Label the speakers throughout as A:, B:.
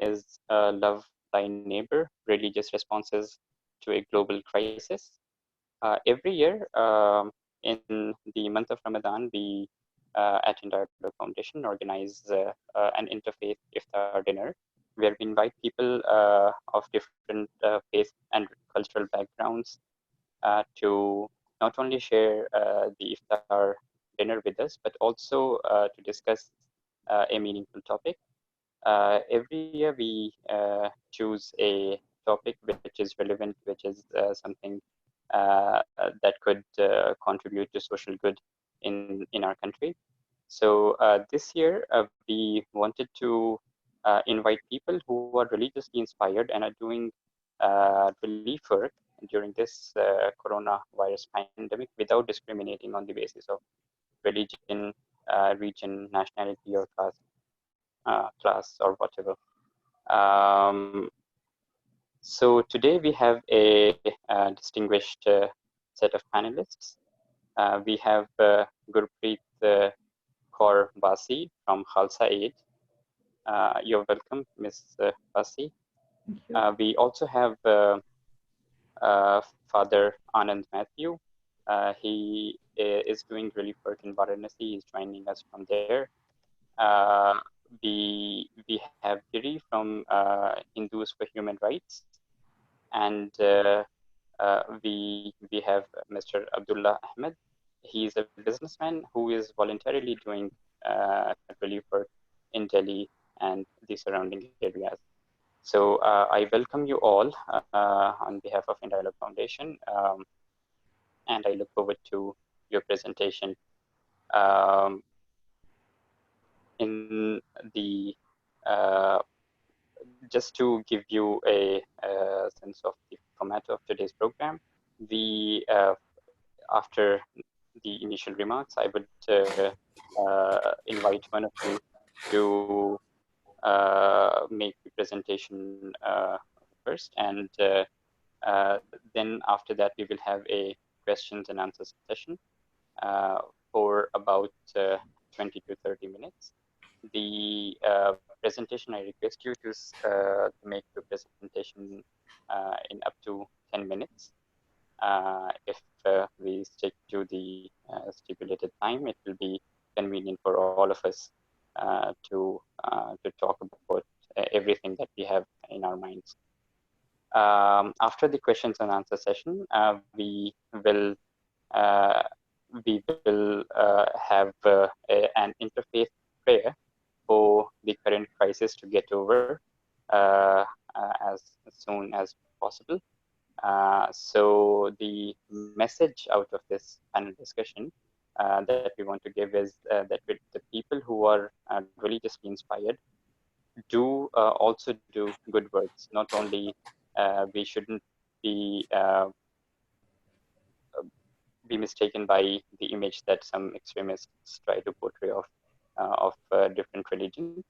A: is Love Thy Neighbor, Religious Responses to a Global Crisis. Every year in the month of Ramadan, we at Dialogue Foundation organize an interfaith iftar dinner where we invite people of different faith and cultural backgrounds to not only share the iftar dinner with us, but also to discuss a meaningful topic. Every year we choose a topic which is relevant, which is something that could contribute to social good in our country. So this year we wanted to invite people who are religiously inspired and are doing relief work during this coronavirus pandemic without discriminating on the basis of religion, region, nationality, or class or whatever. So today we have a distinguished set of panelists. We have Gurpreet Kaur Basi from Khalsa Aid. You're welcome, Ms. Basi. We also have Father Anand Matthew. He is doing relief work in Varanasi. He's joining us from there. We have Giri from Hindus for Human Rights, and we have Mr. Abdullah Ahmed. He's a businessman who is voluntarily doing relief work in Delhi and the surrounding areas. So I welcome you all on behalf of Dialogue Foundation, and I look forward to your presentation. In the just to give you a sense of the format of today's program, we after the initial remarks, I would invite one of you to make the presentation first, and then after that we will have a questions and answers session for about 20 to 30 minutes. The presentation, I request you to make the presentation in up to 10 minutes. If we stick to the stipulated time, it will be convenient for all of us to talk about everything that we have in our minds. After the questions and answer session, we will have an interfaith prayer for the current crisis to get over as soon as possible. So the message out of this panel discussion that we want to give is that with the people who are religiously inspired do also do good works. Not only we shouldn't be mistaken by the image that some extremists try to portray of different religions,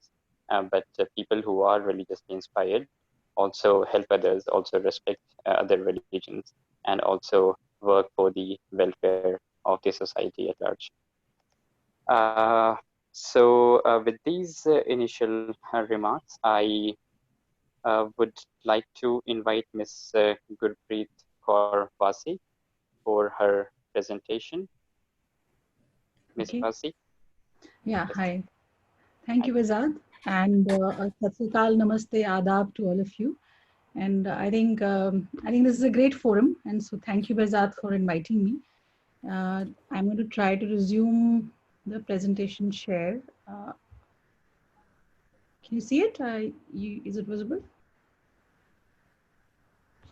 A: but people who are religiously inspired also help others, also respect other religions, and also work for the welfare of the society at large. So with these initial remarks, I would like to invite Ms. Gurpreet Kaur Basi for her presentation. Ms. Basi.
B: Yeah, hi. Thank you, Azad. And Sat Sri Akal, Namaste, Adab to all of you. And I think this is a great forum. And so thank you, Azad, for inviting me. I'm going to try to resume the presentation share. Can you see it? Is it visible?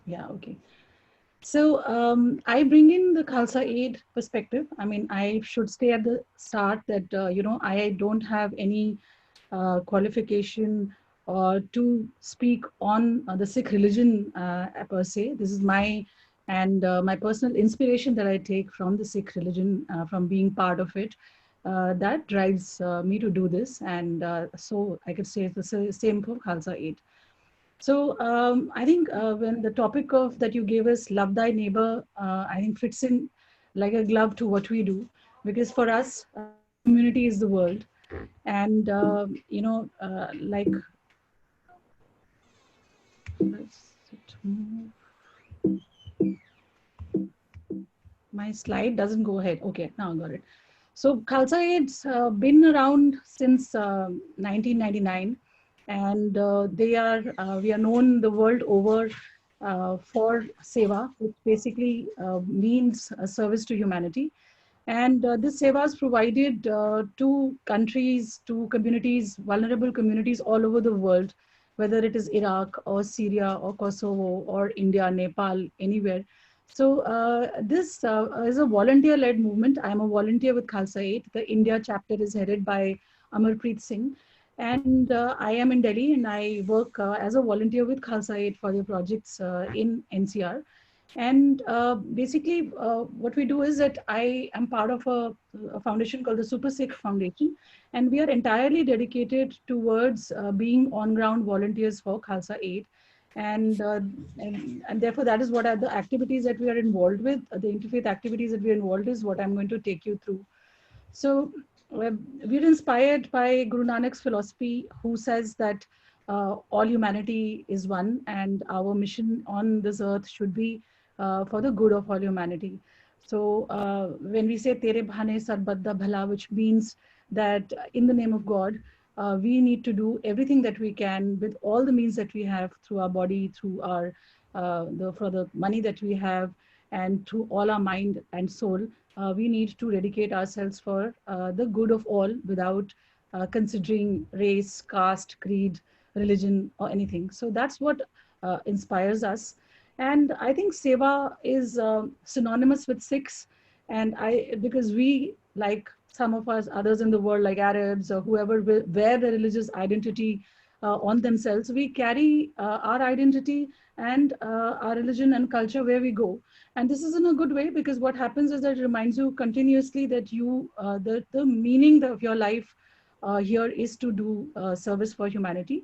B: Yeah, okay. So I bring in the Khalsa Aid perspective. I mean, I should stay at the start that, I don't have any qualification to speak on the Sikh religion per se. This is my personal inspiration that I take from the Sikh religion, from being part of it. That drives me to do this. And so I could say it's the same for Khalsa Aid. So I think when the topic of that you gave us, love thy neighbor, I think fits in like a glove to what we do, because for us, community is the world. And, like Let's move. My slide doesn't go ahead. Okay, now I got it. So Khalsa Aid's been around since 1999, and we are known the world over for seva, which basically means a service to humanity. And this seva is provided to countries, to communities, vulnerable communities all over the world, whether it is Iraq or Syria or Kosovo or India, Nepal, anywhere. So this is a volunteer-led movement. I'm a volunteer with Khalsa Aid. The India chapter is headed by Amarpreet Singh. And I am in Delhi and I work as a volunteer with Khalsa Aid for the projects in NCR. And basically, what we do is that I am part of a foundation called the Super Sikh Foundation, and we are entirely dedicated towards being on-ground volunteers for Khalsa Aid. And, uh, and therefore, that is what are the activities that we are involved with. The interfaith activities that we are involved is what I'm going to take you through. So we're inspired by Guru Nanak's philosophy, who says that all humanity is one, and our mission on this earth should be for the good of all humanity. So when we say Tere Bhane Sarbadda Bhala, which means that in the name of God, we need to do everything that we can with all the means that we have through our body, through our for the money that we have, and through all our mind and soul. We need to dedicate ourselves for the good of all without considering race, caste, creed, religion, or anything. So that's what inspires us. And I think seva is synonymous with Sikhs. And because we, like some of us, others in the world, like Arabs or whoever, wear the religious identity on themselves, we carry our identity and our religion and culture where we go. And this is in a good way, because what happens is that it reminds you continuously that the meaning of your life here is to do service for humanity.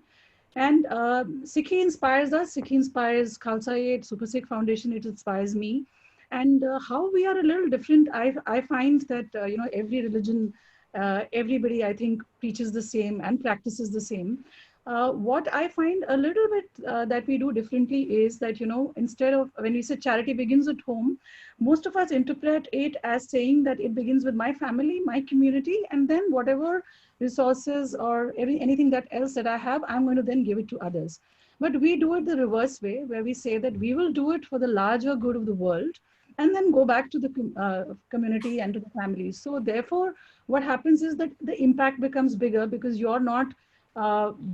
B: And Sikhi inspires us. Sikhi inspires Khalsa Aid, Super Sikh Foundation. It inspires me. And how we are a little different. I find that every religion, everybody I think preaches the same and practices the same. What I find a little bit that we do differently is that, instead of when we say charity begins at home, most of us interpret it as saying that it begins with my family, my community, and then whatever resources or anything that else that I have, I'm going to then give it to others. But we do it the reverse way, where we say that we will do it for the larger good of the world and then go back to the community and to the families. So therefore, what happens is that the impact becomes bigger, because you're not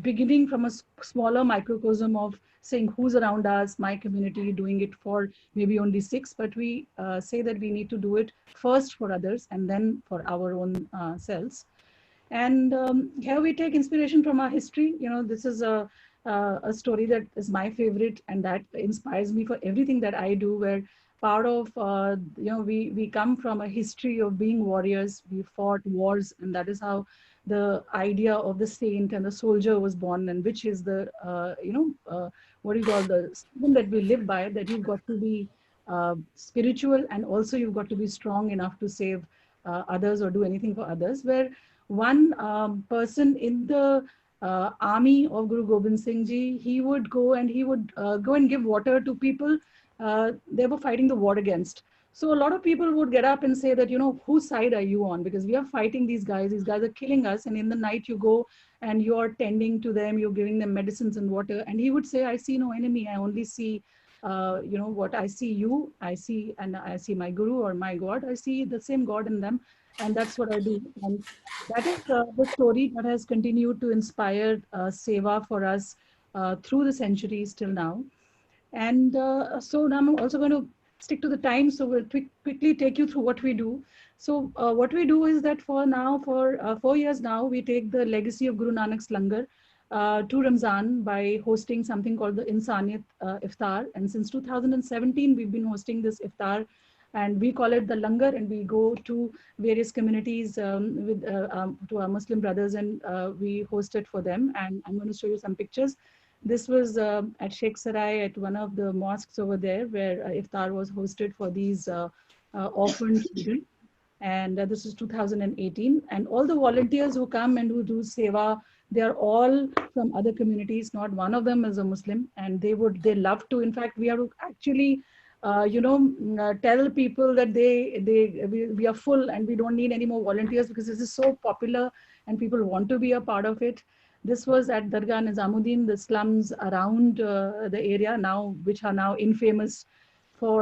B: beginning from a smaller microcosm of saying who's around us, my community, doing it for maybe only six, but we say that we need to do it first for others and then for our own selves. And here we take inspiration from our history. This is a story that is my favorite and that inspires me for everything that I do, where part of, we come from a history of being warriors. We fought wars, and that is how the idea of the saint and the soldier was born, and which is the, what do you call the system that we live by, that you've got to be spiritual, and also you've got to be strong enough to save others or do anything for others, where one person in the army of Guru Gobind Singh Ji, he would go and go and give water to people they were fighting the war against. So a lot of people would get up and say that, whose side are you on? Because we are fighting these guys. These guys are killing us. And in the night you go and you're tending to them. You're giving them medicines and water. And he would say, I see no enemy. I only see, what I see you. And I see my Guru or my God. I see the same God in them. And that's what I do. And that is the story that has continued to inspire seva for us through the centuries till now. And so now I'm also going to stick to the time. So we'll quickly take you through what we do. So what we do is that for 4 years now, we take the legacy of Guru Nanak's Langar to Ramzan by hosting something called the Insaniyat Iftar. And since 2017, we've been hosting this Iftar, and we call it the Langar, and we go to various communities to our Muslim brothers, and we host it for them. And I'm going to show you some pictures. This was at Sheikh Sarai, at one of the mosques over there, where iftar was hosted for these orphan children. and this is 2018. And all the volunteers who come and who do seva, they are all from other communities. Not one of them is a Muslim, and they love to. In fact, we have to actually tell people that we are full and we don't need any more volunteers because this is so popular and people want to be a part of it. This was at Dargah Nizamuddin, the slums around the area now, which are now infamous for,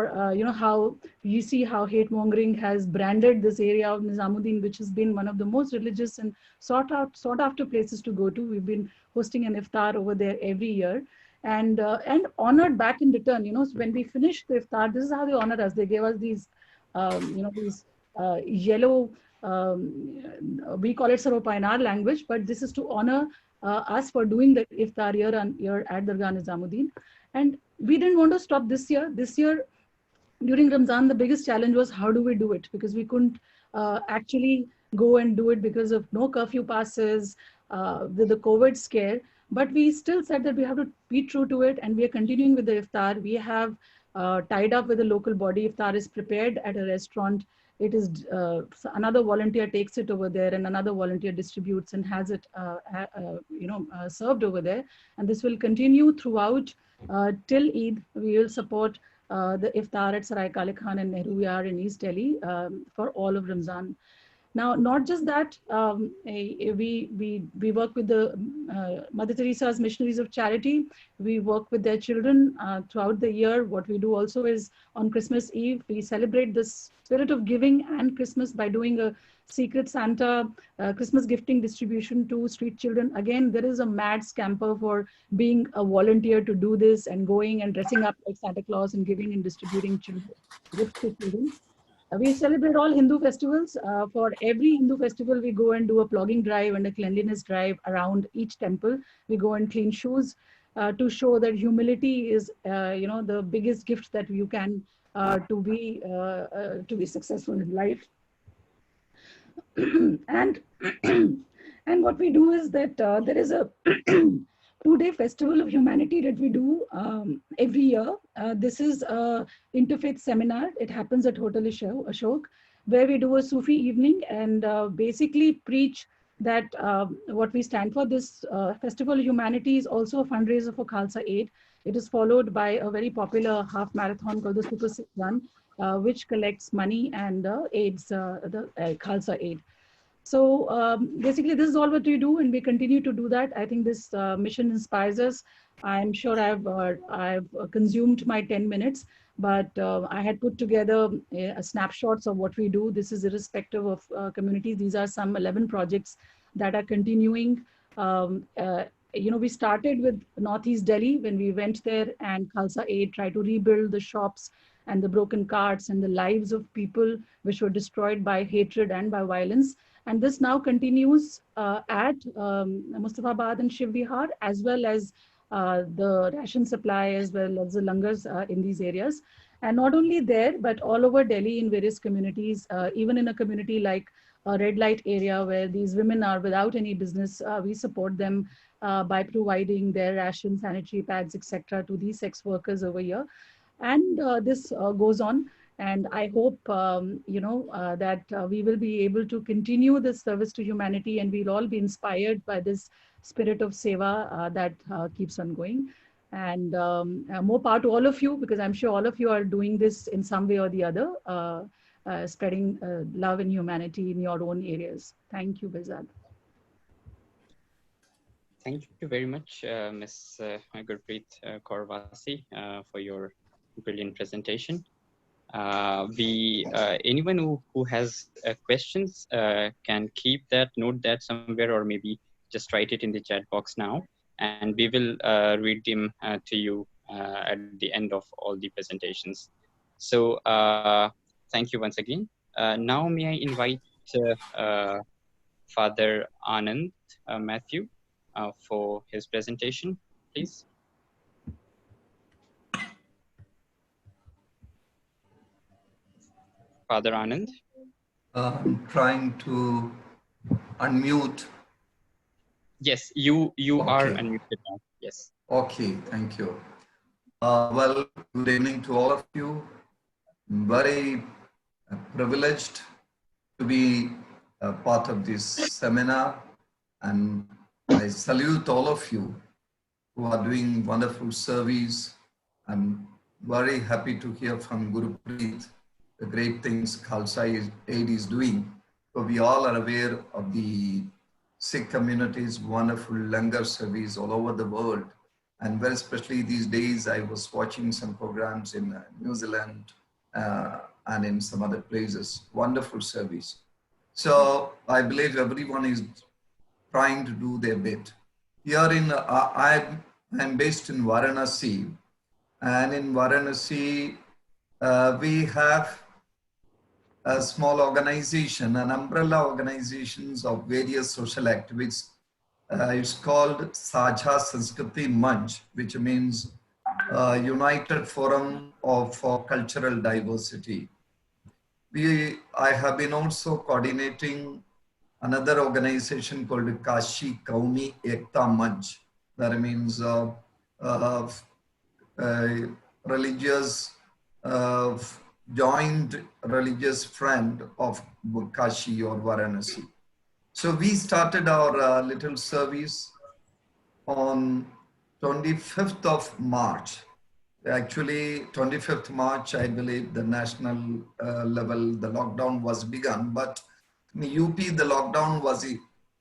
B: how you see how hate mongering has branded this area of Nizamuddin, which has been one of the most religious and sought after places to go to. We've been hosting an iftar over there every year, and honored back in return. When we finished the iftar, this is how they honored us. They gave us these, these yellow. We call it saropa in our language, but this is to honor us for doing the iftar year at Dargah Nizamuddin. And we didn't want to stop this year. This year, during Ramzan, the biggest challenge was how do we do it? Because we couldn't actually go and do it because of no curfew passes, with the COVID scare. But we still said that we have to be true to it, and we are continuing with the iftar. We have tied up with a local body. Iftar is prepared at a restaurant. It is another volunteer takes it over there, and another volunteer distributes and has it, served over there. And this will continue throughout till Eid. We will support the iftar at Sarai Kale Khan and Nehru Yard in East Delhi for all of Ramzan. Now, not just that, we work with the Mother Teresa's Missionaries of Charity. We work with their children throughout the year. What we do also is on Christmas Eve, we celebrate the spirit of giving and Christmas by doing a Secret Santa Christmas gifting distribution to street children. Again, there is a mad scamper for being a volunteer to do this and going and dressing up like Santa Claus and giving and distributing gifts to children. We celebrate all Hindu festivals. For every Hindu festival, we go and do a plogging drive and a cleanliness drive around each temple. We go and clean shoes to show that humility is, the biggest gift that you can to be successful in life. and and what we do is that there is a 2-day festival of humanity that we do every year. This is a interfaith seminar. It happens at Hotel Ashok, where we do a Sufi evening and basically preach that what we stand for. This festival of humanity is also a fundraiser for Khalsa Aid. It is followed by a very popular half marathon called the Super 6 Run, which collects money and aids the Khalsa Aid. So basically, this is all what we do, and we continue to do that. I think this mission inspires us. I'm sure I've consumed my 10 minutes, but I had put together snapshots of what we do. This is irrespective of communities. These are some 11 projects that are continuing. We started with Northeast Delhi when we went there, and Khalsa Aid tried to rebuild the shops and the broken carts and the lives of people which were destroyed by hatred and by violence. And this now continues at Mustafabad and Shiv Vihar, as well as the ration supply, as well as the langars in these areas. And not only there, but all over Delhi in various communities, even in a community like a red light area where these women are without any business, we support them by providing their ration, sanitary pads, etc. to these sex workers over here. And this goes on. And I hope, that we will be able to continue this service to humanity, and we'll all be inspired by this spirit of seva that keeps on going. And more power to all of you, because I'm sure all of you are doing this in some way or the other, spreading love and humanity in your own areas. Thank you, Bezad.
A: Thank you very much, Ms. Gurpreet Kaurvasi, for your brilliant presentation. Anyone who has questions can note that somewhere, or maybe just write it in the chat box now, and we will read them to you at the end of all the presentations. So thank you once again. Now may I invite Father Anand Matthew for his presentation, please. Father Anand.
C: I'm trying to unmute.
A: Yes, you
C: Okay.
A: are unmuted now. Yes.
C: Okay, thank you. Well, good evening to all of you. I'm very privileged to to be a part of this seminar, and I salute all of you who are doing wonderful service. I'm very happy to hear from Guru Preet the great things Khalsa Aid is doing. So we all are aware of the Sikh community's wonderful langar service all over the world. And very especially these days, I was watching some programs in New Zealand and in some other places. Wonderful service. So I believe everyone is trying to do their bit. Here I'm based in Varanasi, and in Varanasi, we have a small organization, an umbrella organizations of various social activists. It's called Sajha Sanskriti Manch, which means United Forum for Cultural Diversity. I have been also coordinating another organization called Kashi Kaumi Ekta Manch. That means uh, religious, uh, joined religious friend of Kashi or Varanasi. So we started our little service on 25th of March. Actually, 25th March, I believe the national level, the lockdown was begun, but in UP, the lockdown was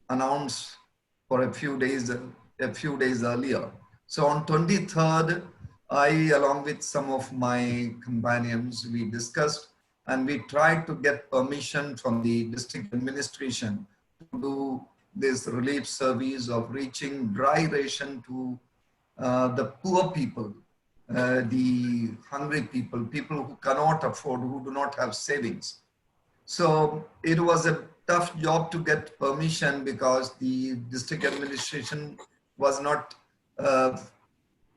C: announced for a few days earlier. So on 23rd, I, along with some of my companions, we discussed and we tried to get permission from the district administration to do this relief service of reaching dry ration to the poor people, the hungry people, people who cannot afford, who do not have savings. So it was a tough job to get permission because the district administration was not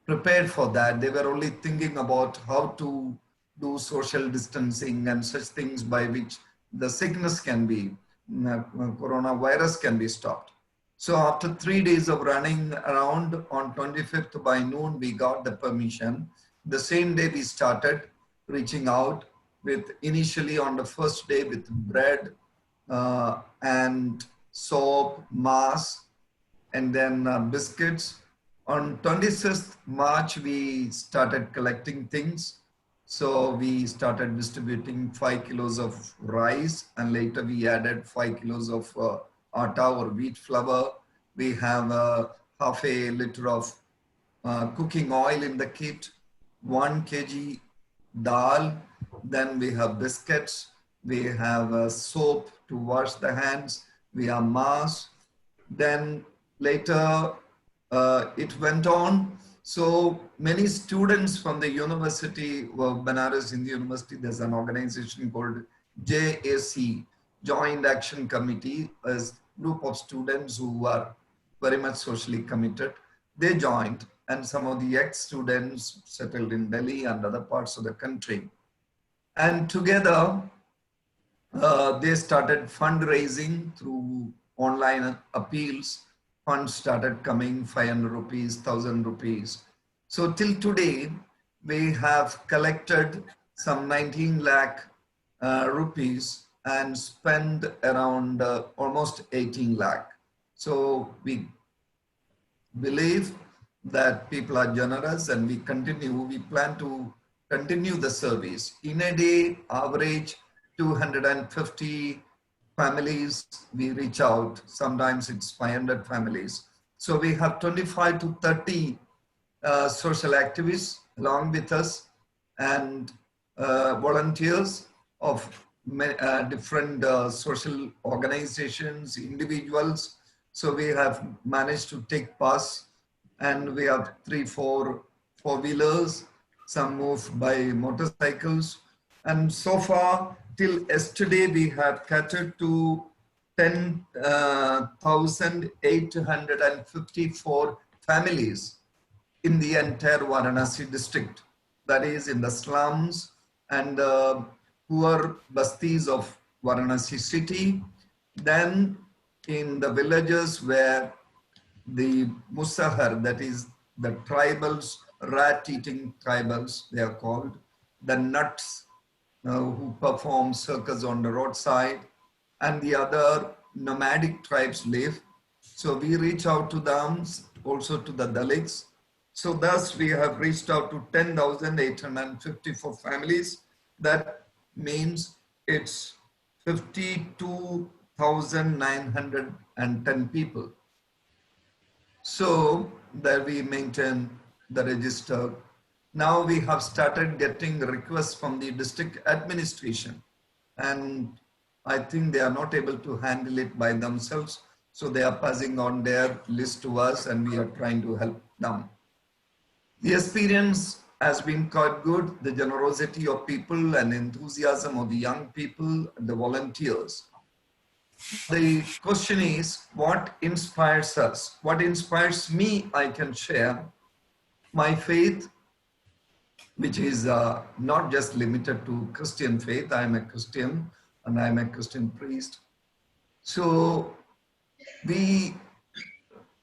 C: prepared for that. They were only thinking about how to do social distancing and such things by which the sickness can be, coronavirus can be stopped. So after 3 days of running around, on 25th by noon, we got the permission. The same day we started reaching out with, initially on the first day, with bread and soap, mask, and then biscuits. On 26th March, we started collecting things. So we started distributing 5 kilos of rice, and later we added 5 kilos of atta or wheat flour. We have half a liter of cooking oil in the kit, 1 kg dal, then we have biscuits, we have soap to wash the hands, we have mask. Then later it went on. So many students from the university, Banaras Hindu University, there's an organization called JAC, Joint Action Committee, a group of students who are very much socially committed. They joined, and some of the ex-students settled in Delhi and other parts of the country. And together, they started fundraising through online appeals. Funds started coming, 500 rupees, 1,000 rupees. So till today, we have collected some 19 lakh rupees and spent around almost 18 lakh. So we believe that people are generous, and we plan to continue the service. In a day, average 250 families we reach out. Sometimes it's 500 families. So we have 25 to 30 social activists along with us, and volunteers of different social organizations, individuals. So we have managed to take pass, and we have 3-4 four-wheelers, some move by motorcycles. And so far, till yesterday, we have catered to 10,854 families in the entire Varanasi district. That is in the slums and poor bastis of Varanasi city. Then in the villages where the Musahar, that is the tribals, rat-eating tribals, they are called, the nuts who perform circus on the roadside, and the other nomadic tribes live. So we reach out to them, also to the Dalits. So thus we have reached out to 10,854 families. That means it's 52,910 people. So that we maintain the register. Now we have started getting requests from the district administration, and I think they are not able to handle it by themselves. So they are passing on their list to us, and we are trying to help them. The experience has been quite good. The generosity of people and enthusiasm of the young people, the volunteers. The question is, what inspires us? What inspires me, I can share. My faith, which is not just limited to Christian faith. I am a Christian and I am a Christian priest. So we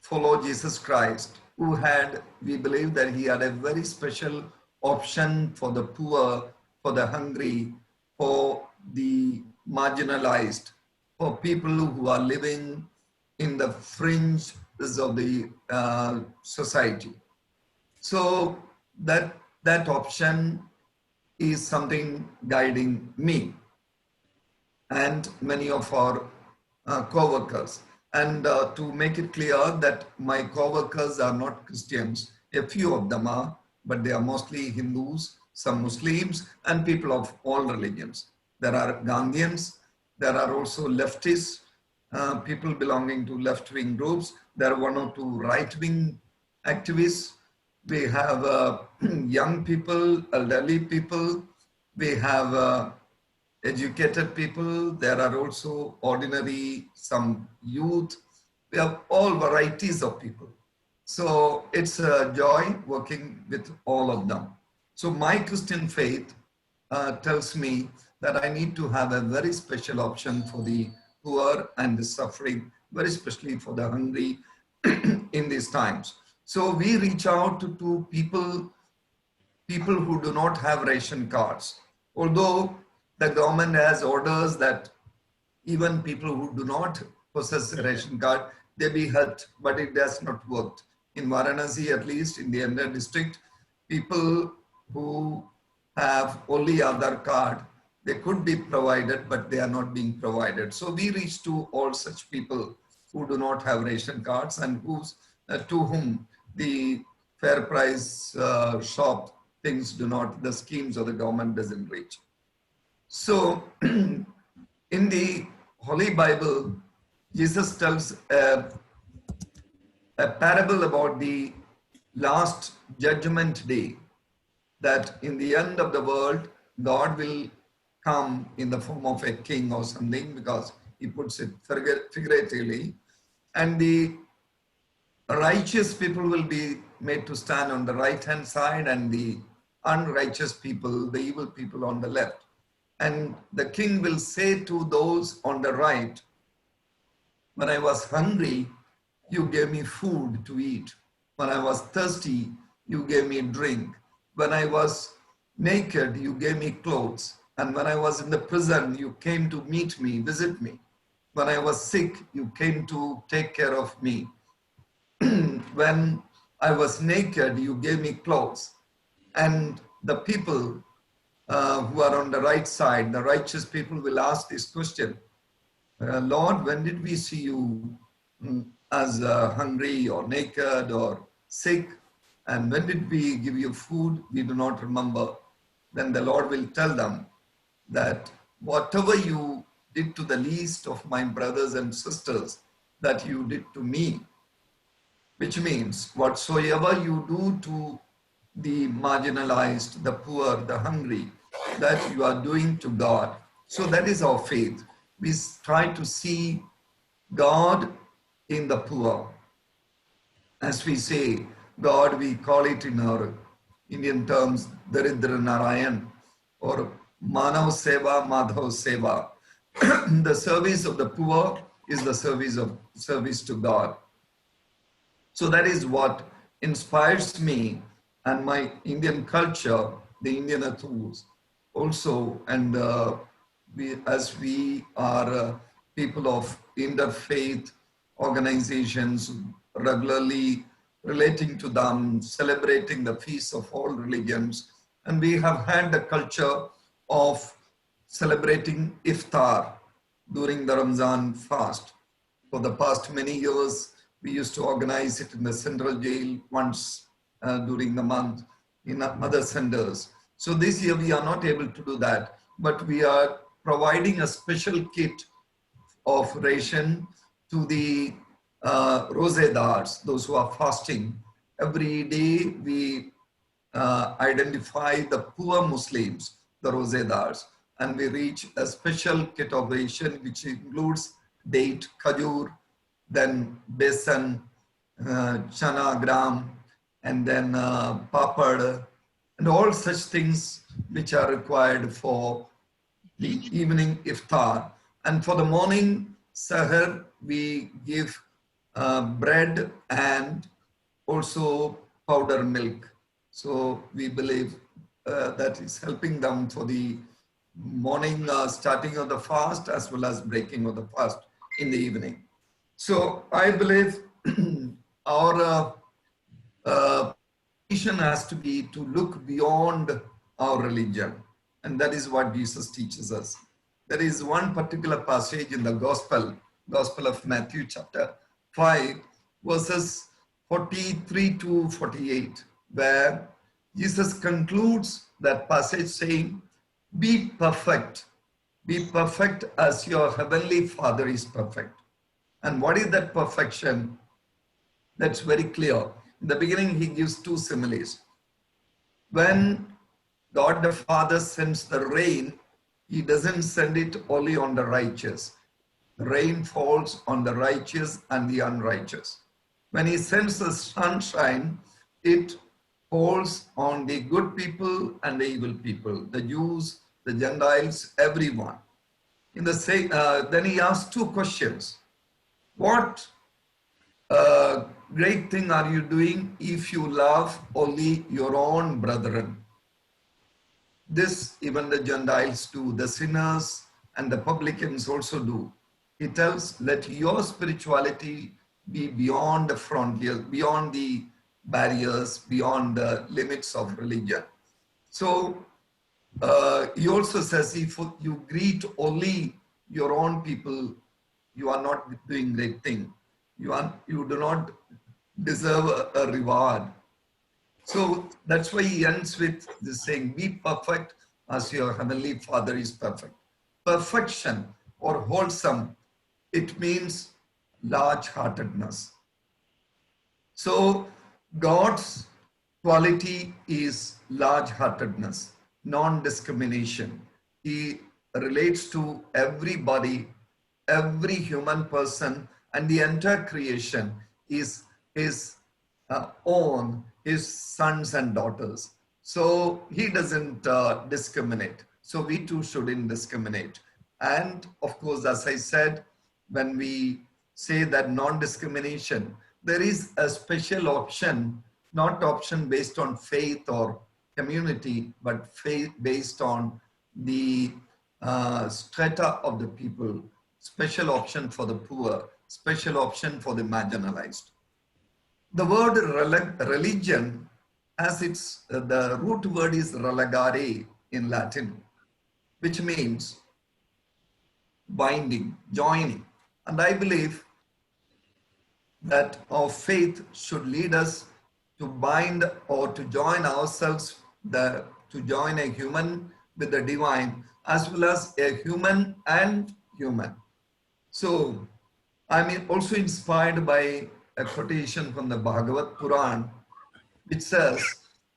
C: follow Jesus Christ, who had, we believe that he had a very special option for the poor, for the hungry, for the marginalized, for people who are living in the fringes of the society. So that option is something guiding me and many of our co-workers. And to make it clear that my co-workers are not Christians, a few of them are, but they are mostly Hindus, some Muslims, and people of all religions. There are Gandhians, there are also leftists, people belonging to left-wing groups. There are one or two right-wing activists. We have young people, elderly people. We have educated people. There are also ordinary, some youth. We have all varieties of people. So it's a joy working with all of them. So my Christian faith tells me that I need to have a very special option for the poor and the suffering, very especially for the hungry in these times. So we reach out to people who do not have ration cards. Although the government has orders that even people who do not possess a ration card, they be helped, but it does not work. In Varanasi, at least in the Andhra district, people who have only Aadhaar card, they could be provided, but they are not being provided. So we reach to all such people who do not have ration cards and to whom the fair price shop things do not, the schemes of the government doesn't reach. So in the Holy Bible, Jesus tells a parable about the last judgment day, that in the end of the world, God will come in the form of a king or something, because he puts it figuratively, and the righteous people will be made to stand on the right hand side and the unrighteous people, the evil people, on the left. And the king will say to those on the right, when I was hungry, you gave me food to eat. When I was thirsty, you gave me drink. When I was naked, you gave me clothes. And when I was in the prison, you came to meet me, visit me. When I was sick, you came to take care of me. When I was naked, you gave me clothes. And the people who are on the right side, the righteous people, will ask this question: Lord, when did we see you as hungry or naked or sick? And when did we give you food? We do not remember. Then the Lord will tell them that whatever you did to the least of my brothers and sisters, that you did to me. Which means whatsoever you do to the marginalized, the poor, the hungry, that you are doing to God. So that is our faith. We try to see God in the poor. As we say, God, we call it in our Indian terms, Daridra Narayan, or Manav Seva, Madhav Seva. The service of the poor is the service to God. So that is what inspires me and my Indian culture, the Indian ethos also. And as we are people of interfaith organizations, regularly relating to them, celebrating the feasts of all religions. And we have had a culture of celebrating iftar during the Ramzan fast. For the past many years, we used to organize it in the central jail once during the month, in other centers. So this year we are not able to do that, but we are providing a special kit of ration to the rosedars, those who are fasting. Every day we identify the poor Muslims, the rosedars, and we reach a special kit of ration which includes date, khajur, then besan, chana gram, and then papad, and all such things which are required for the evening iftar. And for the morning sahar, we give bread and also powder milk. So we believe that is helping them for the morning starting of the fast as well as breaking of the fast in the evening. So I believe our mission has to be to look beyond our religion. And that is what Jesus teaches us. There is one particular passage in the Gospel of Matthew chapter 5, verses 43 to 48, where Jesus concludes that passage saying, be perfect as your heavenly Father is perfect. And what is that perfection? That's very clear. In the beginning, he gives two similes. When God the Father sends the rain, he doesn't send it only on the righteous. The rain falls on the righteous and the unrighteous. When he sends the sunshine, it falls on the good people and the evil people, the Jews, the Gentiles, everyone. Then he asks two questions. What great thing are you doing if you love only your own brethren? This even the Gentiles do, the sinners and the publicans also do. He tells, let your spirituality be beyond the frontiers, beyond the barriers, beyond the limits of religion. So he also says, if you greet only your own people, you are not doing great thing. You do not deserve a reward. So that's why he ends with this saying, be perfect as your heavenly Father is perfect. Perfection or wholesome, it means large-heartedness. So God's quality is large-heartedness, non-discrimination. He relates to everybody, every human person, and the entire creation is his own, his sons and daughters. So he doesn't discriminate. So we too shouldn't discriminate. And of course, as I said, when we say that non-discrimination, there is a special option, not option based on faith or community, but faith based on the strata of the people, special option for the poor, special option for the marginalized. The word religion, as its the root word is religare in Latin, which means binding, joining. And I believe that our faith should lead us to bind or to join ourselves, to join a human with the divine, as well as a human and human. So I'm also inspired by a quotation from the Bhagavad Puran, which says,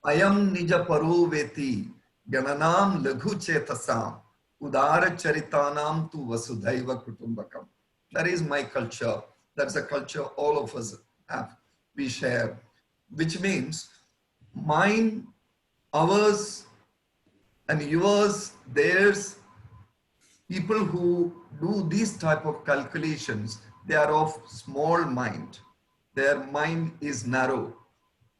C: Ayam nija paruveti gananam laghu chetasam udara charitanam tu vasudhaiva kutumbakam. That is my culture. That's a culture all of us have, we share, which means mine, ours, and yours, theirs. People who do these type of calculations, they are of small mind. Their mind is narrow.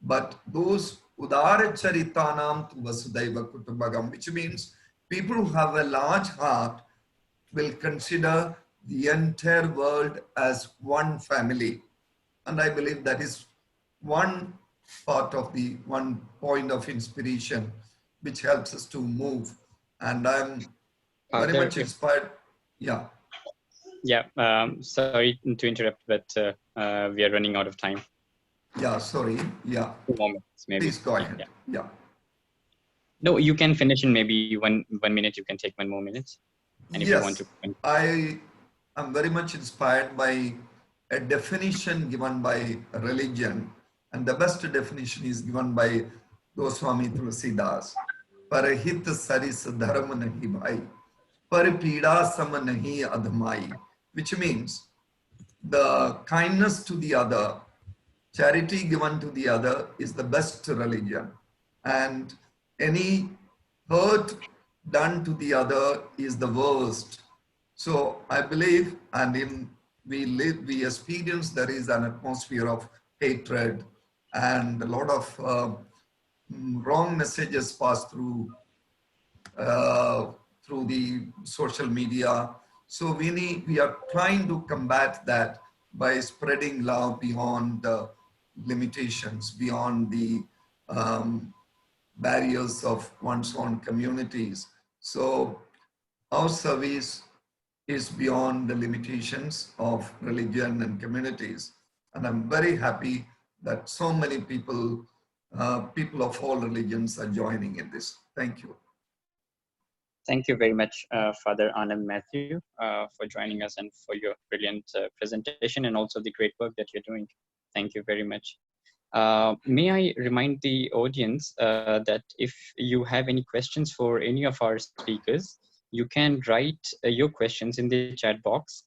C: But those udara charitanam tu vasudhaiva kutumbakam, which means people who have a large heart will consider the entire world as one family. And I believe that is one part of the one point of inspiration which helps us to move. And I'm very
A: Father,
C: much
A: if
C: inspired. Yeah,
A: yeah, sorry to interrupt, but we are running out of time.
C: yeah, sorry. Yeah,
A: 2 more minutes, maybe.
C: please go ahead.
A: Yeah.
C: Yeah.
A: No, you can finish in maybe one minute. You can take 1 more minute, and if you want to.
C: Yes, I am very much inspired by a definition given by religion, and the best definition is given by Goswami Tulsidas. Parahit saris dharma nahi bhai, par pida sam nahi admai, which means the kindness to the other, charity given to the other is the best religion. And any hurt done to the other is the worst. So I believe, and in we live, we experience there is an atmosphere of hatred and a lot of wrong messages pass uh, through the social media. So we are trying to combat that by spreading love beyond the limitations, beyond the barriers of one's own communities. So our service is beyond the limitations of religion and communities. And I'm very happy that so many people, people of all religions are joining in this. Thank you.
A: Thank you very much, Father Anand Matthew, for joining us and for your brilliant presentation and also the great work that you're doing. Thank you very much. May I remind the audience that if you have any questions for any of our speakers, you can write your questions in the chat box.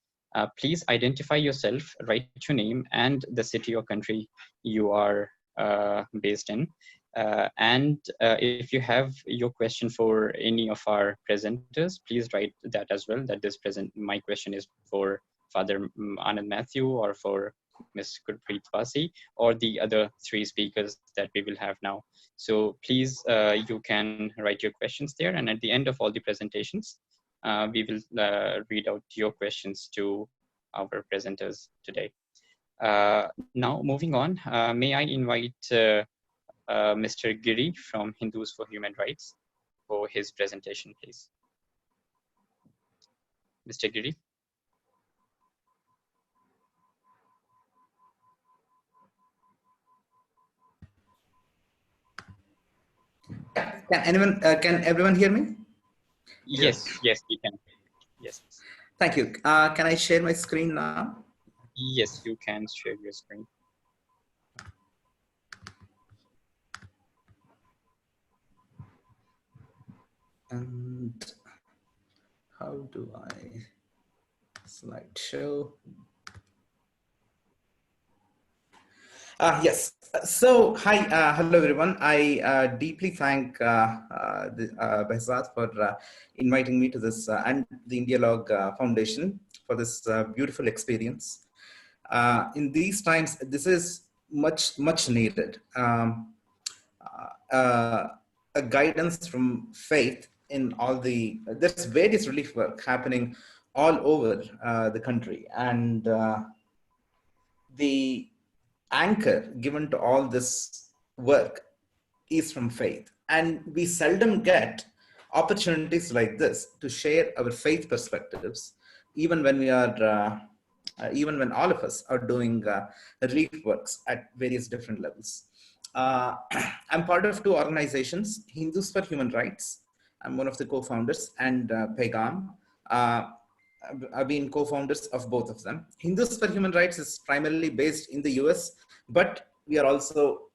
A: Please identify yourself, write your name and the city or country you are based in. If you have your question for any of our presenters, please write that as well, that my question is for Father Anand Matthew or for Ms. Gurpreet Wasi or the other 3 speakers that we will have now. So please, you can write your questions there, and at the end of all the presentations, we will read out your questions to our presenters today. Now, moving on, may I invite Mr. Giri from Hindus for Human Rights for his presentation, please. Mr. Giri.
D: Can everyone hear me?
A: Yes, yes, we can. Yes.
D: Thank you. Can I share my screen now?
A: Yes, you can share your screen.
D: And how do I slideshow? Yes. So, hi, hello everyone. I deeply thank Behzad for inviting me to this and the Indialog Foundation for this beautiful experience. In these times, this is much needed. A guidance from faith in all there's various relief work happening all over the country, and the anchor given to all this work is from faith. And we seldom get opportunities like this to share our faith perspectives, even when we are, even when all of us are doing relief works at various different levels. I'm part of 2 organizations, Hindus for Human Rights. I'm one of the co-founders, and Paigam. I've been co-founders of both of them. Hindus for Human Rights is primarily based in the US, but we are also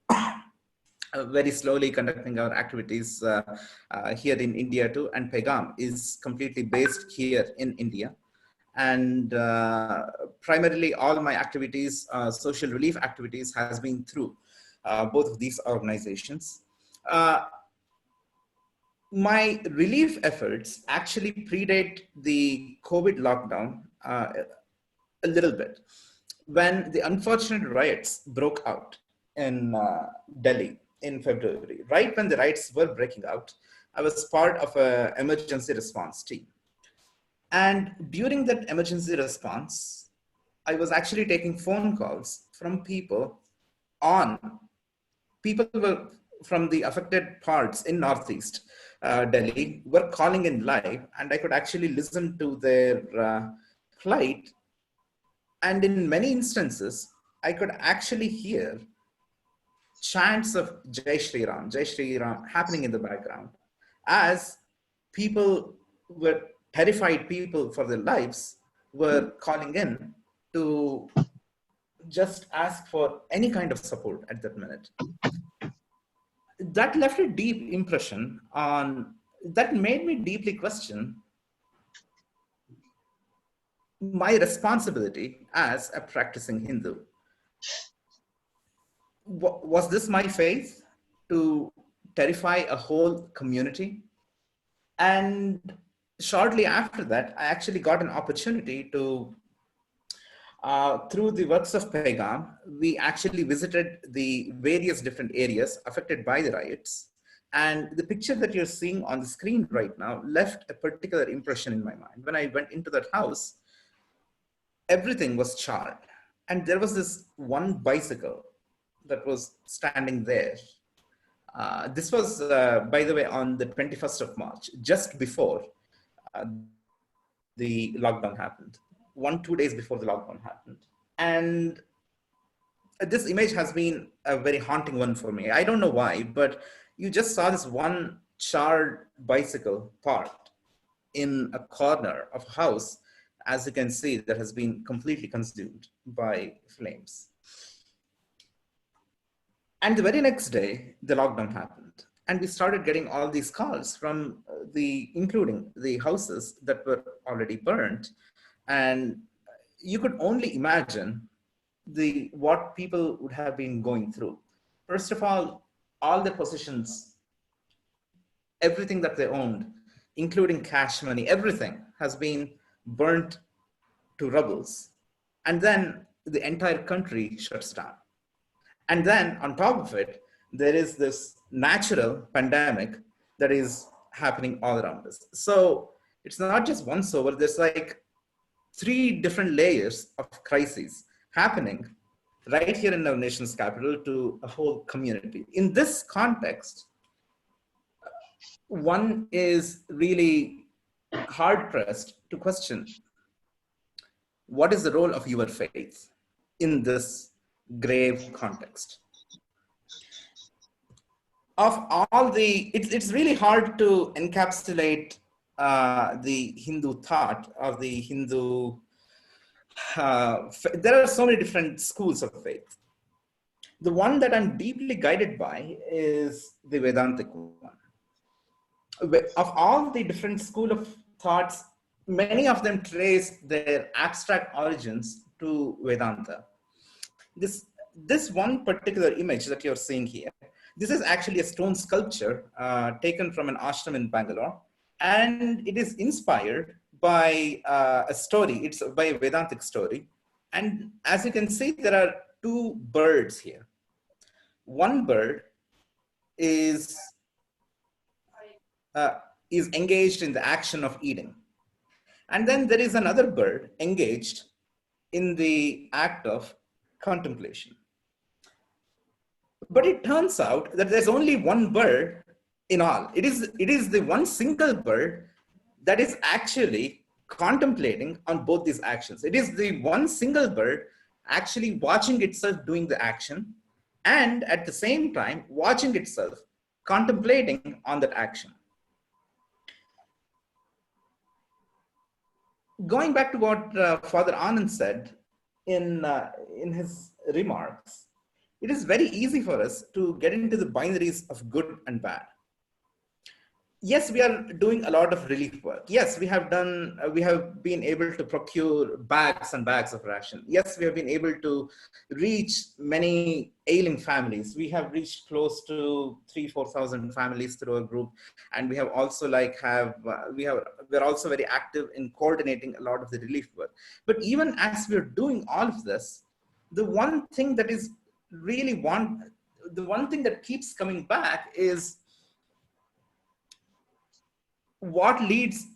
D: very slowly conducting our activities here in India too, and Paigam is completely based here in India. And primarily all my activities, social relief activities, has been through both of these organizations. My relief efforts actually predate the COVID lockdown a little bit. When the unfortunate riots broke out in Delhi in February, right when the riots were breaking out, I was part of an emergency response team. And during that emergency response, I was actually taking phone calls from people were from the affected parts in Northeast Delhi were calling in live, and I could actually listen to their plight. And in many instances, I could actually hear chants of Jai Shri Ram happening in the background as people were terrified people for their lives were calling in to just ask for any kind of support at that minute. That left a deep impression that made me deeply question my responsibility as a practicing Hindu. Was this my faith to terrify a whole community? And shortly after that, I actually got an opportunity to, through the works of Paigam, we actually visited the various different areas affected by the riots. And the picture that you're seeing on the screen right now left a particular impression in my mind. When I went into that house, everything was charred. And there was this one bicycle that was standing there. This was, by the way, on the 21st of March, just before the lockdown happened, 1-2 days before the lockdown happened. And this image has been a very haunting one for me. I don't know why, but you just saw this one charred bicycle parked in a corner of a house, as you can see, that has been completely consumed by flames. And the very next day, the lockdown happened. And we started getting all these calls from including the houses that were already burned. And you could only imagine what people would have been going through. First of all their possessions, everything that they owned, including cash money, everything has been burnt to rubbles. And then the entire country shuts down. And then on top of it, there is this natural pandemic that is happening all around us. So it's not just one sober, there's like 3 different layers of crises happening right here in our nation's capital to a whole community. In this context, one is really hard pressed to question, what is the role of your faith in this grave context? Of all it's really hard to encapsulate the Hindu thought of the Hindu. There are so many different schools of faith. The one that I'm deeply guided by is the Vedantic one. Of all the different school of thoughts, many of them trace their abstract origins to Vedanta. This one particular image that you're seeing here, this is actually a stone sculpture taken from an ashram in Bangalore, and it is inspired by a story. It's by a Vedantic story. And as you can see, there are 2 birds here. One bird is engaged in the action of eating. And then there is another bird engaged in the act of contemplation. But it turns out that there's only one bird in all. It is the one single bird that is actually contemplating on both these actions. It is the one single bird actually watching itself doing the action, and at the same time watching itself contemplating on that action. Going back to what Father Anand said in his remarks, it is very easy for us to get into the binaries of good and bad. Yes, we are doing a lot of relief work. Yes, we have been able to procure bags and bags of ration. Yes, we have been able to reach many ailing families. We have reached close to 3,000-4,000 families through our group. And we have also we're also very active in coordinating a lot of the relief work. But even as we're doing all of this, the one thing that keeps coming back is what leads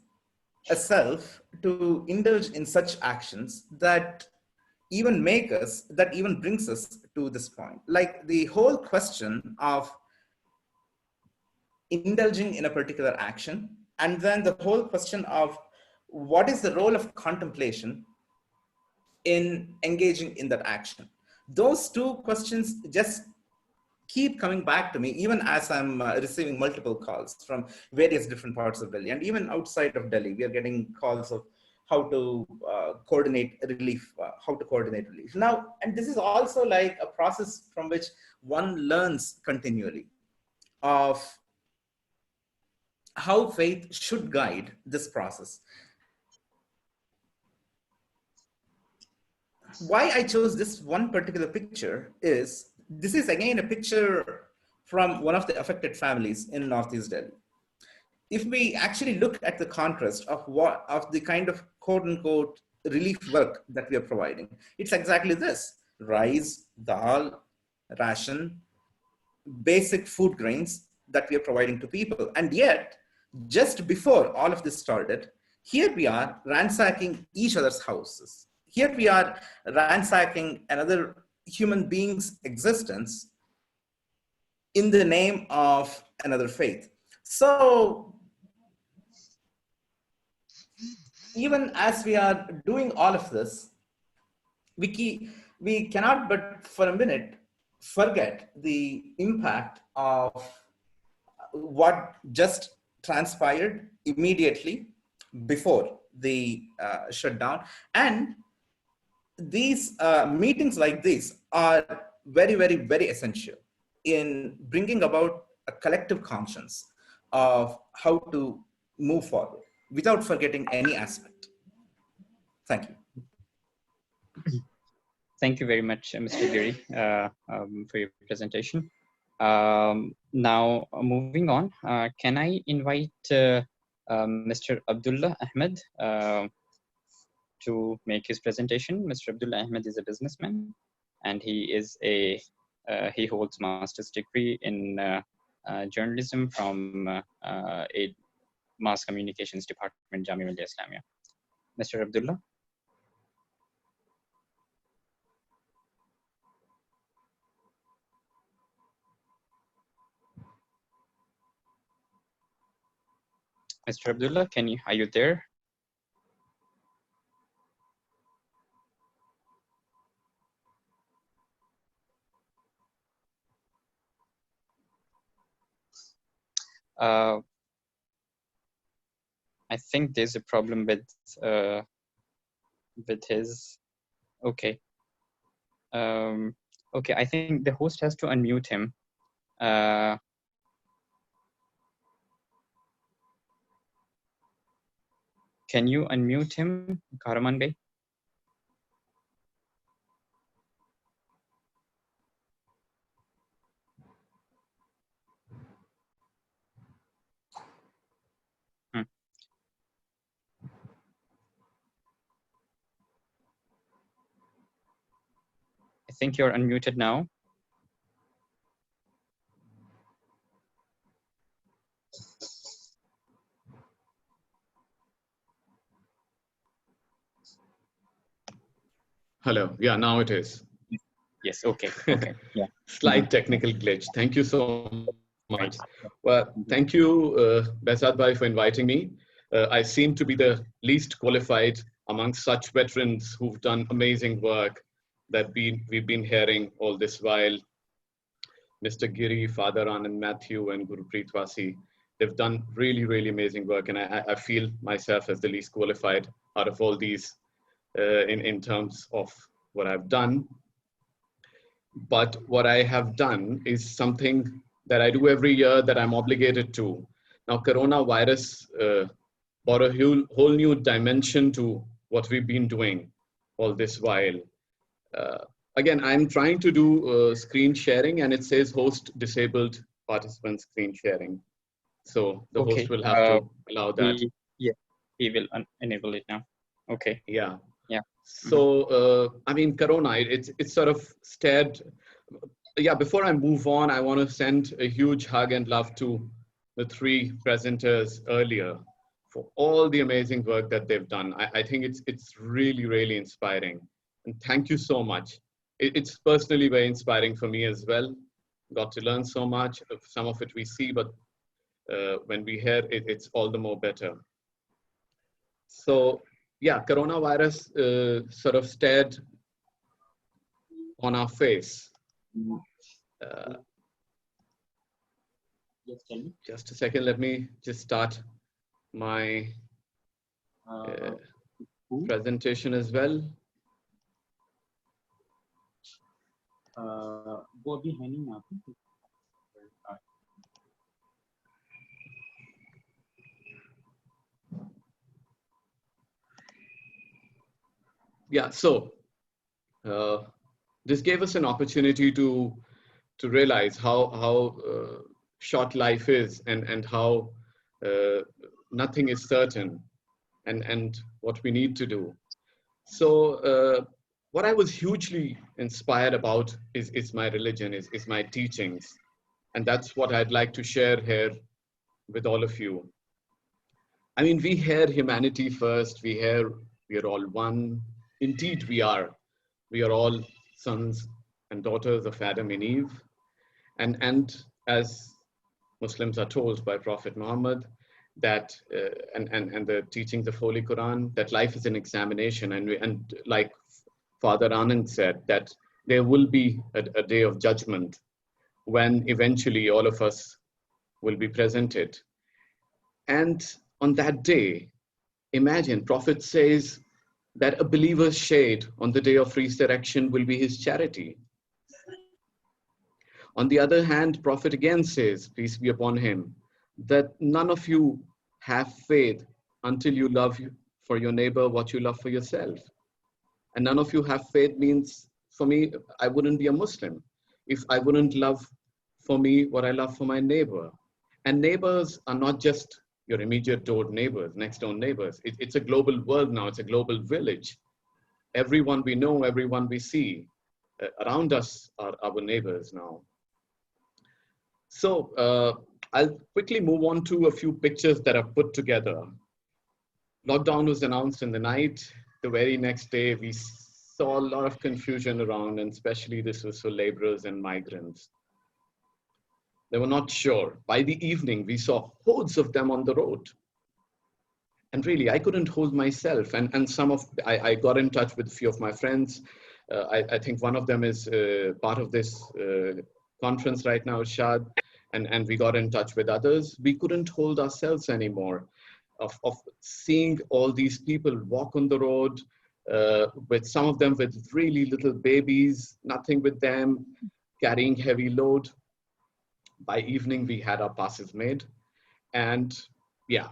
D: a self to indulge in such actions that even brings us to this point. Like the whole question of indulging in a particular action, and then the whole question of what is the role of contemplation in engaging in that action. Those two questions just keep coming back to me, even as I'm receiving multiple calls from various different parts of Delhi. And even outside of Delhi, we are getting calls of how to coordinate relief, Now, and this is also like a process from which one learns continually of how faith should guide this process. Why I chose this one particular picture is, this is again a picture from one of the affected families in Northeast Delhi. If we actually look at the contrast of the kind of quote unquote relief work that we are providing, it's exactly this: rice, dal, ration, basic food grains that we are providing to people. And yet, just before all of this started, here we are ransacking each other's houses. Here we are ransacking another human being's existence in the name of another faith. So even as we are doing all of this, we cannot but for a minute forget the impact of what just transpired immediately before the shutdown. And these meetings like these are very, very, very essential in bringing about a collective conscience of how to move forward without forgetting any aspect. Thank you.
A: Thank you very much, Mr. Giri, for your presentation. Now, moving on, can I invite Mr. Abdullah Ahmed to make his presentation? Mr. Abdullah Ahmed is a businessman, and he holds master's degree in journalism from a mass communications department, Jamia Millia Islamia. Mr. Abdullah. Mr. Abdullah, are you there? I think there's a problem with his, okay. Okay, I think the host has to unmute him. Can you unmute him, Kahraman Bey? I think you're unmuted now.
E: Hello. Yeah, now it is.
A: Yes. Okay. Okay. Yeah.
E: Slight technical glitch. Thank you so much. Well, thank you, Behzad Bhai, for inviting me. I seem to be the least qualified amongst such veterans who've done amazing work that we've been hearing all this while. Mr. Giri, Father Anand Matthew, and Gurupreet Wasi, they've done really, really amazing work. And I feel myself as the least qualified out of all these in terms of what I've done. But what I have done is something that I do every year that I'm obligated to. Now, coronavirus brought a whole new dimension to what we've been doing all this while. Again, I'm trying to do screen sharing, and it says host disabled participant screen sharing. So the host will have to allow that.
A: He will enable it now. Okay.
E: Yeah.
A: Yeah.
E: So, I mean, Corona, it's sort of stared. Yeah, before I move on, I want to send a huge hug and love to the three presenters earlier for all the amazing work that they've done. I think it's really, really inspiring. And thank you so much. It's personally very inspiring for me as well. Got to learn so much. Some of it we see, but when we hear it, it's all the more better. So yeah, coronavirus sort of stared on our face. Just a second, let me just start my presentation as well. Yeah, so this gave us an opportunity to realize how short life is, and how nothing is certain, and what we need to do. So what I was hugely inspired about is my religion, is my teachings. And that's what I'd like to share here with all of you. I mean, we hear humanity first, we hear we are all one. Indeed, we are. We are all sons and daughters of Adam and Eve. And as Muslims are told by Prophet Muhammad, that and the teachings of Holy Quran, that life is an examination, and like Father Anand said, that there will be a day of judgment when eventually all of us will be presented. And on that day, imagine, Prophet says that a believer's shade on the day of resurrection will be his charity. On the other hand, Prophet again says, peace be upon him, that none of you have faith until you love for your neighbor what you love for yourself. And none of you have faith means, for me, I wouldn't be a Muslim if I wouldn't love for me what I love for my neighbor. And neighbors are not just your immediate door neighbors, next door neighbors. It's a global world now, it's a global village. Everyone we know, everyone we see around us are our neighbors now. So I'll quickly move on to a few pictures that I've put together. Lockdown was announced in the night. The very next day, we saw a lot of confusion around, and especially this was for laborers and migrants. They were not sure. By the evening, we saw hordes of them on the road. And really, I couldn't hold myself. And I got in touch with a few of my friends. I think one of them is part of this conference right now, Shad. And we got in touch with others. We couldn't hold ourselves anymore of seeing all these people walk on the road, with some of them with really little babies, nothing with them, carrying heavy load. By evening, we had our passes made. And yeah,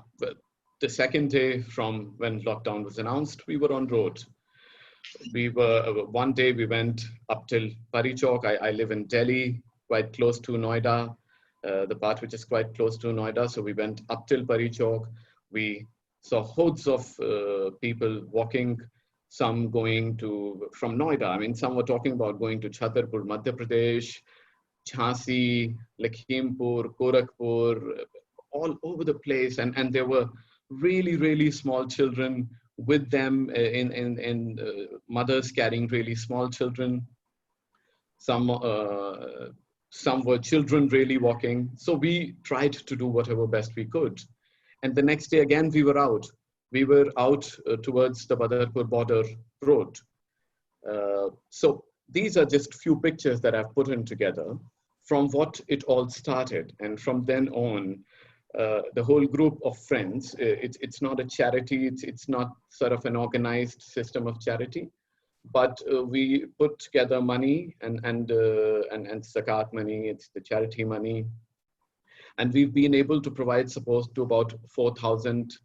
E: the second day from when lockdown was announced, we were on road. One day we went up till Parichok. I live in Delhi, quite close to Noida, the part which is quite close to Noida. So we went up till Parichok. We saw hordes of people walking, some going from Noida. I mean, some were talking about going to Chhatarpur, Madhya Pradesh, Jhansi, Lakhimpur, Gorakhpur, all over the place. And there were really, really small children with them, in mothers carrying really small children. Some were children really walking. So we tried to do whatever best we could. And the next day again, we were out. We were out towards the Badarpur border road. So these are just few pictures that I've put in together from what it all started. And from then on, the whole group of friends, it's not a charity, it's not sort of an organized system of charity, but we put together money and zakat money, it's the charity money. And we've been able to provide support to about 4,000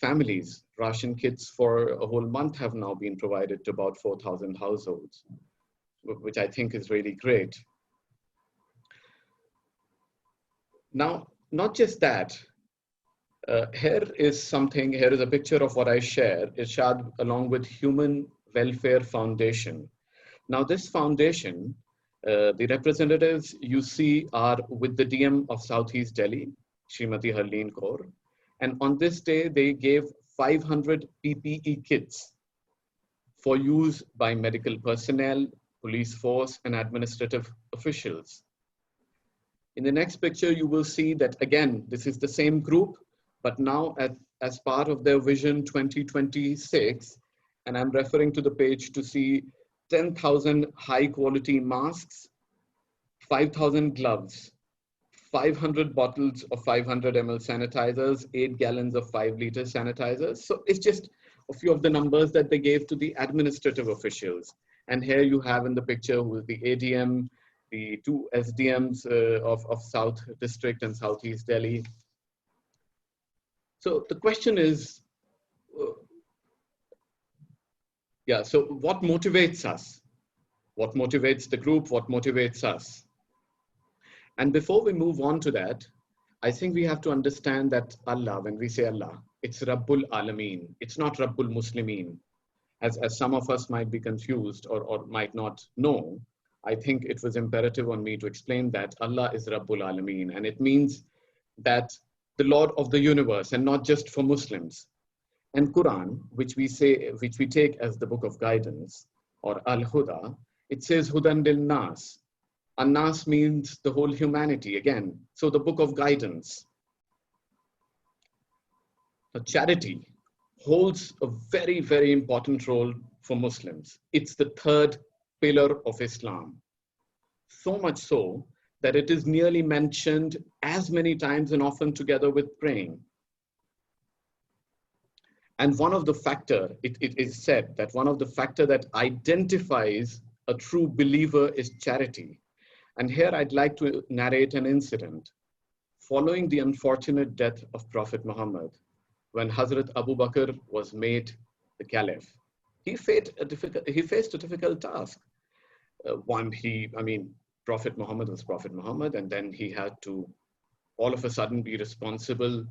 E: families. Ration kits for a whole month have now been provided to about 4,000 households, which I think is really great. Now, not just that, here is a picture of what I share, Irshad, along with Human Welfare Foundation. Now this foundation, the representatives you see are with the DM of Southeast Delhi, Srimati Harleen Kaur, And on this day, they gave 500 PPE kits for use by medical personnel, police force, and administrative officials. In the next picture, you will see that again, this is the same group, but now as part of their Vision 2026, and I'm referring to the page to see 10,000 high quality masks, 5,000 gloves, 500 bottles of 500 ml sanitizers, 8 gallons of 5-liter sanitizers. So it's just a few of the numbers that they gave to the administrative officials. And here you have in the picture with the ADM, the 2 SDMs of South District and Southeast Delhi. So the question is, so what motivates us? What motivates the group? What motivates us? And before we move on to that, I think we have to understand that Allah, when we say Allah, it's Rabbul Alameen. It's not Rabbul Muslimin. As some of us might be confused or might not know, I think it was imperative on me to explain that Allah is Rabbul Alameen. And it means that the Lord of the universe, and not just for Muslims. And Quran, which we take as the book of guidance, or Al-Huda, it says Hudan lil Nas. An-Nas means the whole humanity again. So the book of guidance. Now, charity holds a very, very important role for Muslims. It's the third pillar of Islam. So much so that it is nearly mentioned as many times and often together with praying. And one of the factor, it is said that one of the factor that identifies a true believer is charity. And here I'd like to narrate an incident. Following the unfortunate death of Prophet Muhammad, when Hazrat Abu Bakr was made the caliph, he faced a difficult task. Prophet Muhammad was Prophet Muhammad, and then he had to all of a sudden be responsible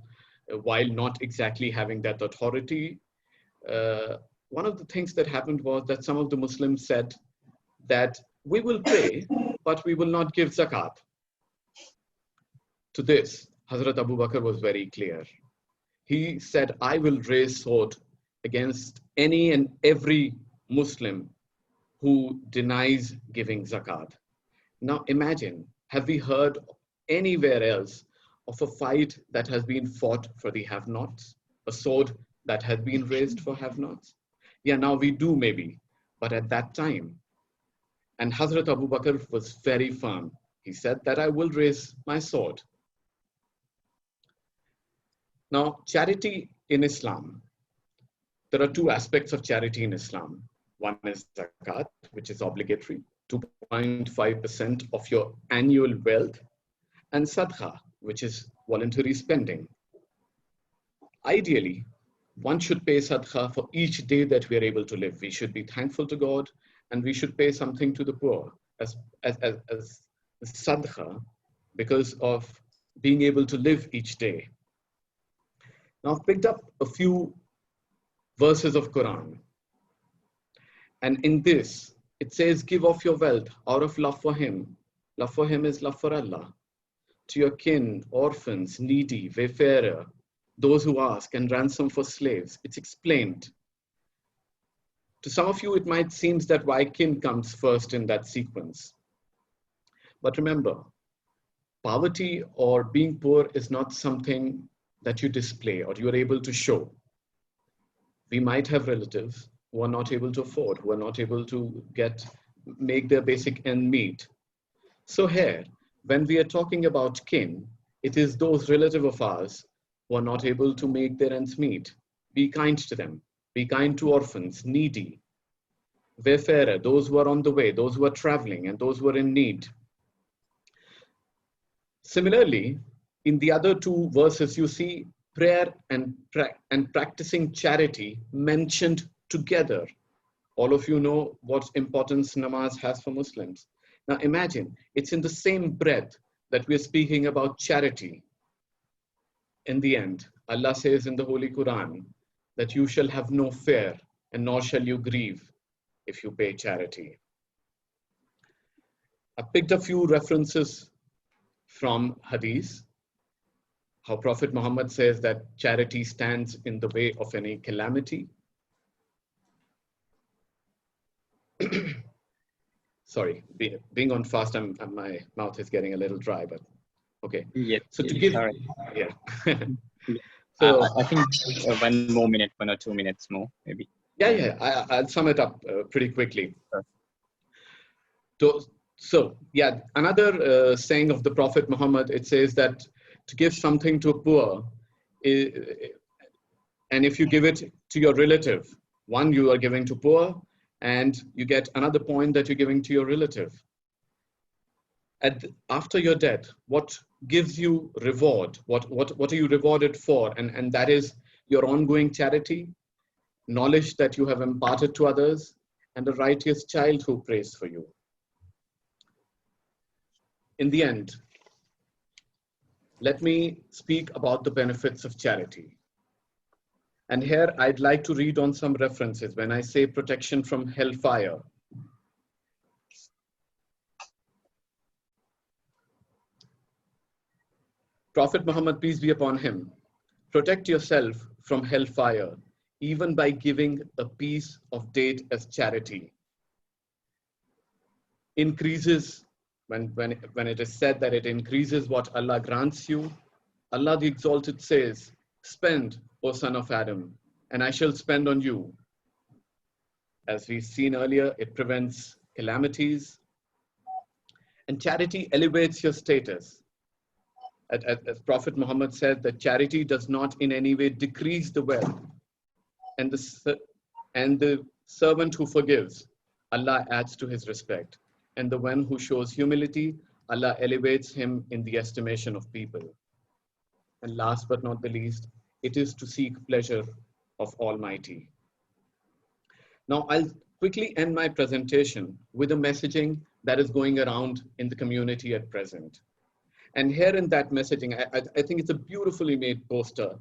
E: while not exactly having that authority. One of the things that happened was that some of the Muslims said that we will pray, but we will not give zakat. To this, Hazrat Abu Bakr was very clear. He said, I will raise sword against any and every Muslim who denies giving zakat. Now imagine, have we heard anywhere else of a fight that has been fought for the have-nots? A sword that has been raised for have-nots? Yeah, now we do maybe, but at that time. And Hazrat Abu Bakr was very firm. He said that I will raise my sword. Now, charity in Islam. There are two aspects of charity in Islam. One is zakat, which is obligatory, 2.5% of your annual wealth, and sadaqah, which is voluntary spending. Ideally, one should pay sadaqah for each day that we are able to live. We should be thankful to God, and we should pay something to the poor as sadaqah because of being able to live each day. Now, I've picked up a few verses of Quran. And in this, it says, give of your wealth out of love for him. Love for him is love for Allah. To your kin, orphans, needy, wayfarer, those who ask, and ransom for slaves. It's explained. To some of you, it might seem that why kin comes first in that sequence. But remember, poverty or being poor is not something that you display or you are able to show. We might have relatives who are not able to afford, who are not able to make their basic end meet. So here, when we are talking about kin, it is those relatives of ours who are not able to make their ends meet. Be kind to them. Be kind to orphans, needy, wayfarer, those who are on the way, those who are traveling, and those who are in need. Similarly, in the other two verses, you see prayer and practicing charity mentioned together. All of you know what importance namaz has for Muslims. Now imagine, it's in the same breath that we're speaking about charity. In the end, Allah says in the Holy Quran that you shall have no fear and nor shall you grieve if you pay charity. I picked a few references from Hadith. how Prophet Muhammad says that charity stands in the way of any calamity. Sorry, being on fast, my mouth is getting a little dry, but okay.
A: Yes,
E: So to give,
A: sorry.
E: yeah.
A: Yeah.
E: So
A: I think 1 more minute, 1 or 2 minutes more, maybe.
E: yeah, I'll sum it up pretty quickly.
A: Sure.
E: So yeah, another saying of the Prophet Muhammad, it says that to give something to a poor, and if you give it to your relative, one, you are giving to poor, and you get another point that you're giving to your relative. After your death, what gives you reward? What are you rewarded for? And that is your ongoing charity, knowledge that you have imparted to others, and a righteous child who prays for you. In the end, let me speak about the benefits of charity. And here I'd like to read on some references when I say protection from hellfire. Prophet Muhammad, peace be upon him, protect yourself from hellfire, even by giving a piece of date as charity. Increases, when it is said that it increases what Allah grants you, Allah the Exalted says, spend, O son of Adam, and I shall spend on you. As we've seen earlier, it prevents calamities, and charity elevates your status. As Prophet Muhammad said, that charity does not in any way decrease the wealth, and the servant who forgives, Allah adds to his respect, and the one who shows humility, Allah elevates him in the estimation of people. And last but not the least, it is to seek pleasure of Almighty. Now, I'll quickly end my presentation with a messaging that is going around in the community at present. And here in that messaging, I think it's a beautifully made poster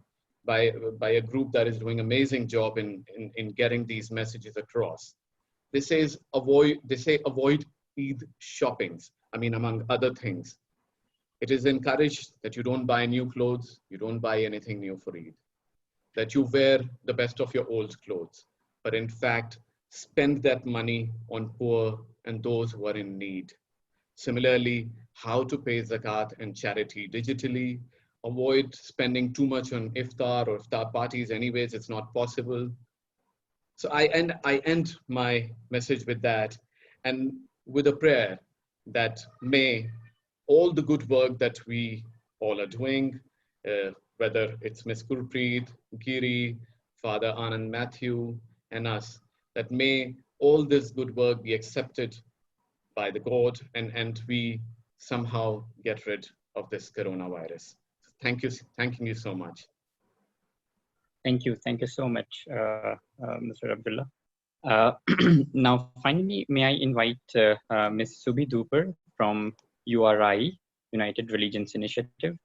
E: by a group that is doing an amazing job in getting these messages across. They say avoid Eid shoppings. I mean, among other things. It is encouraged that you don't buy new clothes, you don't buy anything new for Eid, that you wear the best of your old clothes, but in fact, spend that money on poor and those who are in need. Similarly, how to pay zakat and charity digitally. Avoid spending too much on iftar or iftar parties. Anyways, it's not possible. So I end my message with that, and with a prayer that may all the good work that we all are doing, whether it's Ms. Gurpreet, Giri, Father Anand Matthew, and us, that may all this good work be accepted by the God, and we somehow get rid of this coronavirus. Thanking you so much.
A: Thank you so much, Mr. Abdullah. Now, finally, may I invite Ms. Subi Duper from URI, United Religions Initiative,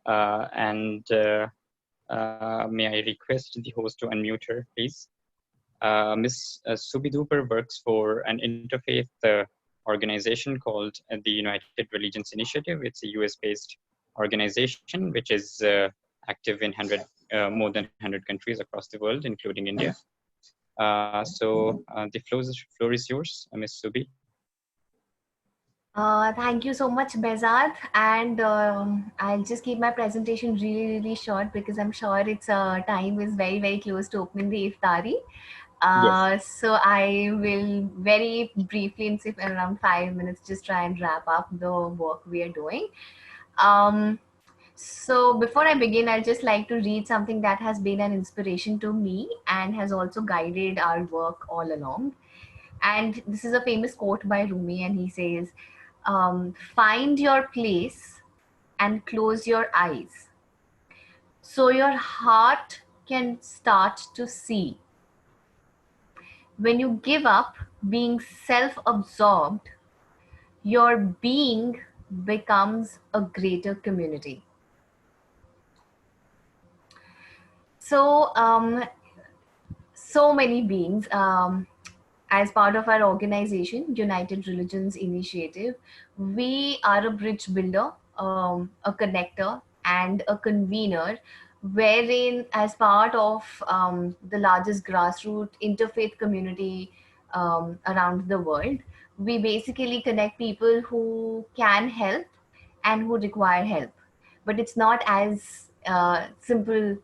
A: and may I request the host to unmute her, please. Ms. Subi Duper works for an interfaith organization called the United Religions Initiative. It's a US-based organization which is active in more than 100 countries across the world, including India. So the floor is yours, Ms. Subi.
F: Thank you so much, Bezat, and I'll just keep my presentation really short because I'm sure its time is very close to opening the iftari.
A: Yes.
F: So I will very briefly, in around 5 minutes, just try and wrap up the work we are doing. So before I begin, I'd just like to read something that has been an inspiration to me and has also guided our work all along. And this is a famous quote by Rumi, and he says, find your place and close your eyes so your heart can start to see. When you give up being self-absorbed, your being becomes a greater community. So, so many beings, as part of our organization, United Religions Initiative, we are a bridge builder, a connector, and a convener, wherein, as part of the largest grassroots interfaith community around the world, we basically connect people who can help and who require help. But it's not as simple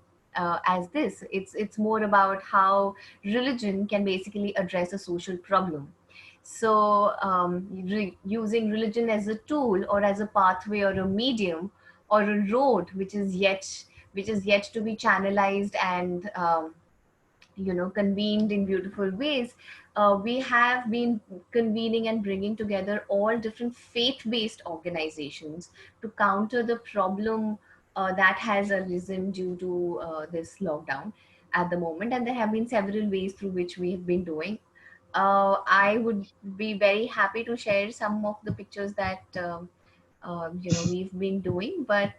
F: as this. It's more about how religion can basically address a social problem. So using religion as a tool or as a pathway or a medium or a road which is yet to be channelized and convened in beautiful ways. We have been convening and bringing together all different faith-based organizations to counter the problem that has arisen due to this lockdown at the moment. And there have been several ways through which we have been doing. I would be very happy to share some of the pictures that we've been doing, but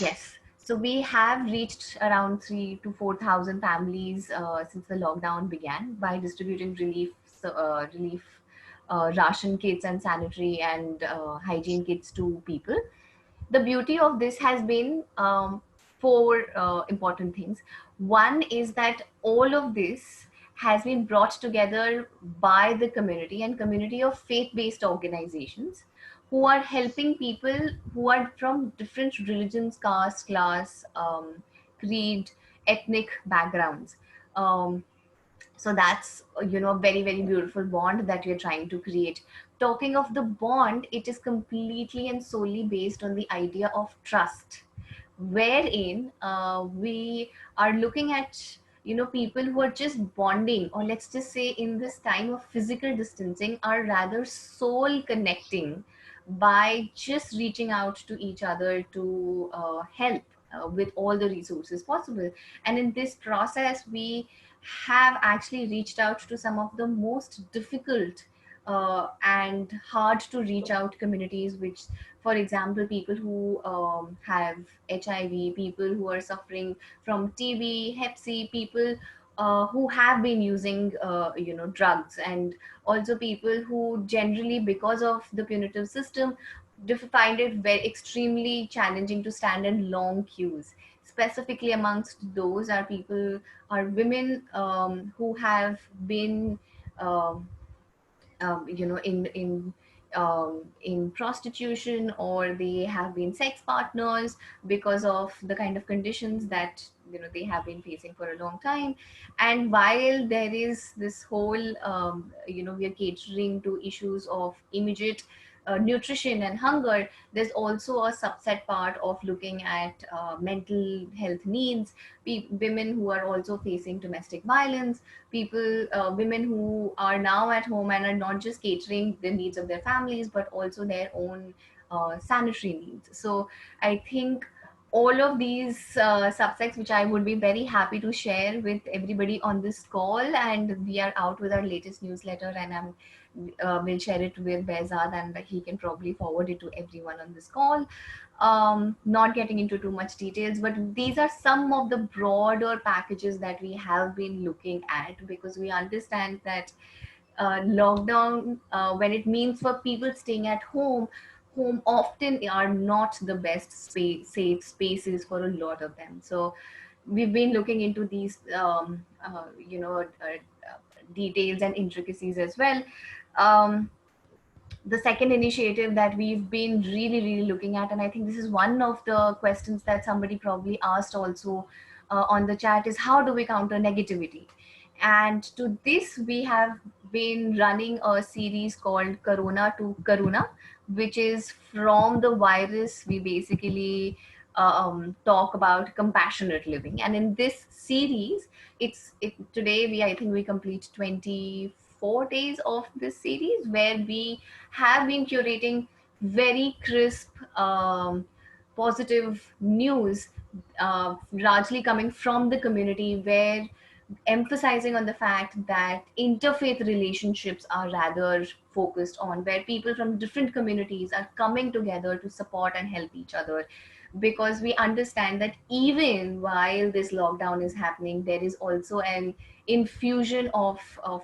F: yes. So we have reached around 3 to 4 thousand families since the lockdown began by distributing relief ration kits and sanitary and hygiene kits to people. The beauty of this has been four important things. One is that all of this has been brought together by the community and community of faith-based organizations who are helping people who are from different religions, caste, class, creed, ethnic backgrounds. So that's a very, very beautiful bond that we're trying to create. Talking of the bond, it is completely and solely based on the idea of trust, wherein we are looking at people who are just bonding, or let's just say in this time of physical distancing, are rather soul connecting by just reaching out to each other to help with all the resources possible. And in this process, we have actually reached out to some of the most difficult and hard to reach out communities, which, for example, people who have HIV, people who are suffering from TB, Hep C, people who have been using drugs, and also people who generally, because of the punitive system, find it very extremely challenging to stand in long queues. Specifically amongst those are women who have been um, in prostitution, or they have been sex partners because of the kind of conditions that they have been facing for a long time. And while there is this whole we are catering to issues of immediate nutrition and hunger, there's also a subset part of looking at mental health needs, women who are also facing domestic violence, women who are now at home and are not just catering the needs of their families, but also their own sanitary needs. So I think all of these subsects, which I would be very happy to share with everybody on this call, and we are out with our latest newsletter, and I'm will share it with Behzad, and he can probably forward it to everyone on this call. Not getting into too much details, but these are some of the broader packages that we have been looking at, because we understand that lockdown, when it means for people staying at home often are not the best safe spaces for a lot of them. So we've been looking into these details and intricacies as well. um, the second initiative that we've been really, really looking at, and I think this is one of the questions that somebody probably asked also on the chat, is how do we counter negativity? And to this, we have been running a series called Corona to Karuna, which is from the virus. We basically talk about compassionate living. And in this series, today I think we complete 24 days of this series, where we have been curating very crisp, positive news, largely coming from the community, where emphasizing on the fact that interfaith relationships are rather focused on, where people from different communities are coming together to support and help each other. Because we understand that even while this lockdown is happening, there is also an infusion of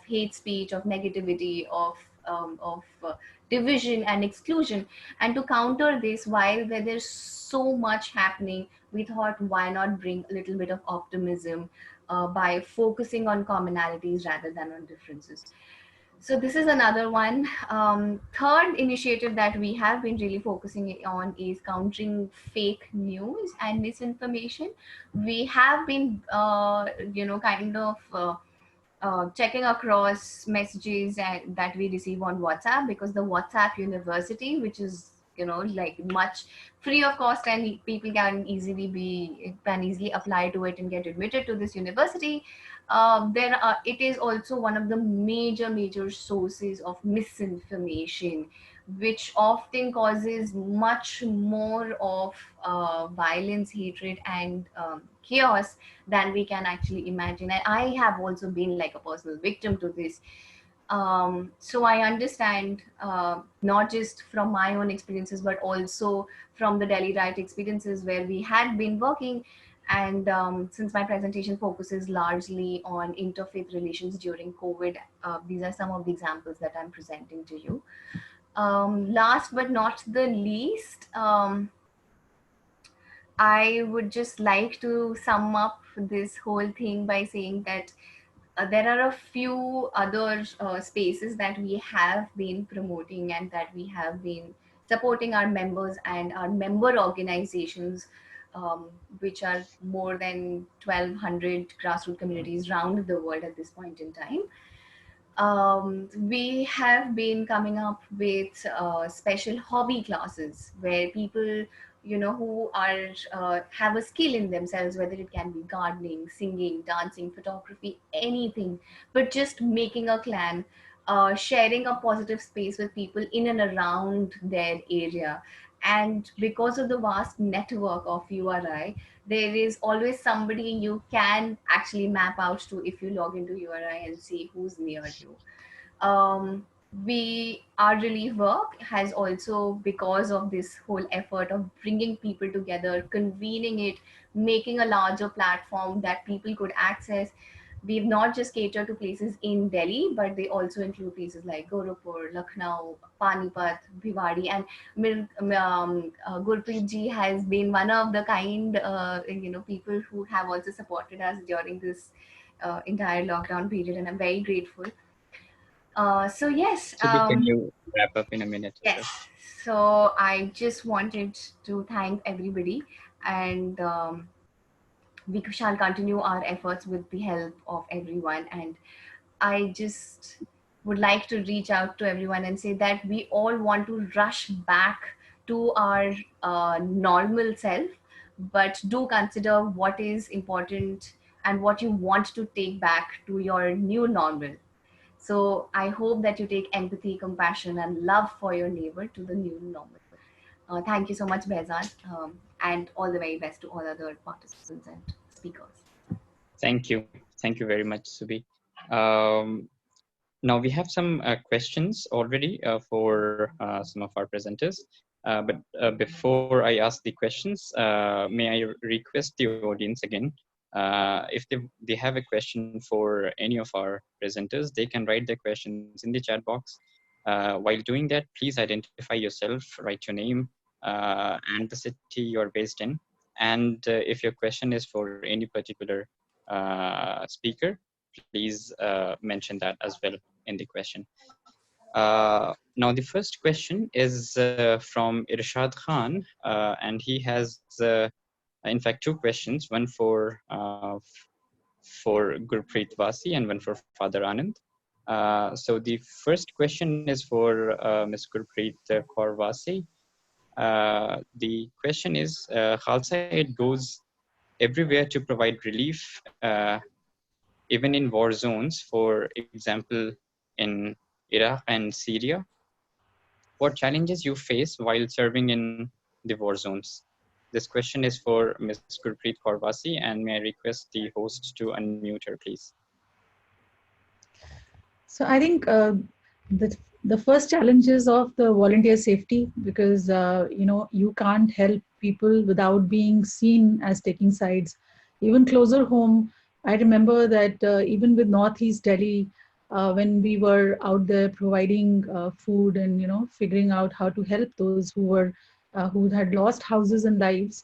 F: hate speech, of negativity, of division and exclusion. And to counter this, while there's so much happening, we thought, why not bring a little bit of optimism by focusing on commonalities rather than on differences. So this is another one. Third initiative that we have been really focusing on is countering fake news and misinformation. We have been, kind of checking across messages that we receive on WhatsApp, because the WhatsApp University, which is, like much free of cost, and people can easily apply to it and get admitted to this university. It is also one of the major sources of misinformation, which often causes much more of violence, hatred, and chaos than we can actually imagine. And I have also been like a personal victim to this. So I understand, not just from my own experiences, but also from the Delhi Riot experiences where we had been working. And since my presentation focuses largely on interfaith relations during COVID, these are some of the examples that I'm presenting to you. Last but not the least, I would just like to sum up this whole thing by saying that there are a few other spaces that we have been promoting and that we have been supporting our members and our member organizations, which are more than 1,200 grassroots communities around the world at this point in time. We have been coming up with special hobby classes where people, who are have a skill in themselves, whether it can be gardening, singing, dancing, photography, anything, but just making a clan, sharing a positive space with people in and around their area. And because of the vast network of URI, there is always somebody you can actually map out to if you log into URI and see who's near you. Our relief work has also, because of this whole effort of bringing people together, convening it, making a larger platform that people could access, we've not just catered to places in Delhi, but they also include places like Gorakhpur, Lucknow, Panipat, Bhiwadi, and Gurpreet ji has been one of the kind, people who have also supported us during this entire lockdown period, and I'm very grateful. So yes.
A: Can you wrap up in a minute?
F: Yes. So I just wanted to thank everybody, and we shall continue our efforts with the help of everyone. And I just would like to reach out to everyone and say that we all want to rush back to our normal self, but do consider what is important and what you want to take back to your new normal. So I hope that you take empathy, compassion, and love for your neighbor to the new normal. Thank you so much, Behzad, and all the very best to all other participants and speakers.
A: Thank you. Thank you very much, Subi. Now we have some questions already for some of our presenters. But before I ask the questions, may I request the audience again, if they have a question for any of our presenters, they can write their questions in the chat box. While doing that, please identify yourself, write your name and the city you're based in. And if your question is for any particular speaker, please mention that as well in the question. Now the first question is from Irshad Khan, and he has in fact two questions, one for Gurpreet Vasi and one for Father Anand. So the first question is for Ms. Gurpreet Kaur Vasi. The question is, Khalsa Aid goes everywhere to provide relief, even in war zones, for example, in Iraq and Syria. What challenges you face while serving in the war zones? This question is for Ms. Gurpreet Kaur Vasi, and may I request the host to unmute her, please.
B: So I think the first challenges of the volunteer safety, because you can't help people without being seen as taking sides. Even closer home, I remember that even with Northeast Delhi, when we were out there providing food and, you know, figuring out how to help those who had lost houses and lives.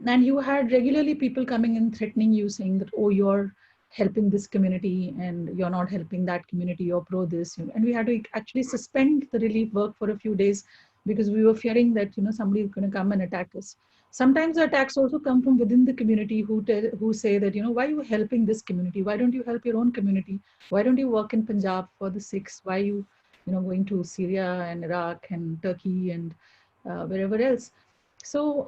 B: And you had regularly people coming and threatening you, saying that, oh, you're helping this community and you're not helping that community, you're pro this. And we had to actually suspend the relief work for a few days because we were fearing that, you know, somebody is going to come and attack us. Sometimes the attacks also come from within the community who say that, you know, why are you helping this community? Why don't you help your own community? Why don't you work in Punjab for the Sikhs? Why are you know, going to Syria and Iraq and Turkey and wherever else? So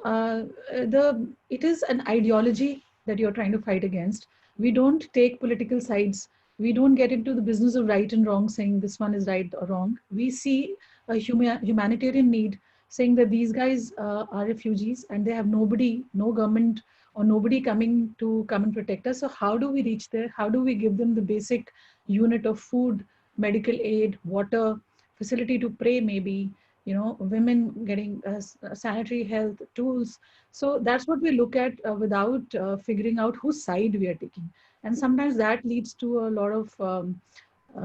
B: it is an ideology that you're trying to fight against. We don't take political sides. We don't get into the business of right and wrong, saying this one is right or wrong. We see a humanitarian need, saying that these guys are refugees and they have nobody, no government or nobody coming to come and protect us. So how do we reach there? How do we give them the basic unit of food, medical aid, water, facility to pray, maybe, you know, women getting sanitary health tools? So that's what we look at without figuring out whose side we are taking. And sometimes that leads to a lot of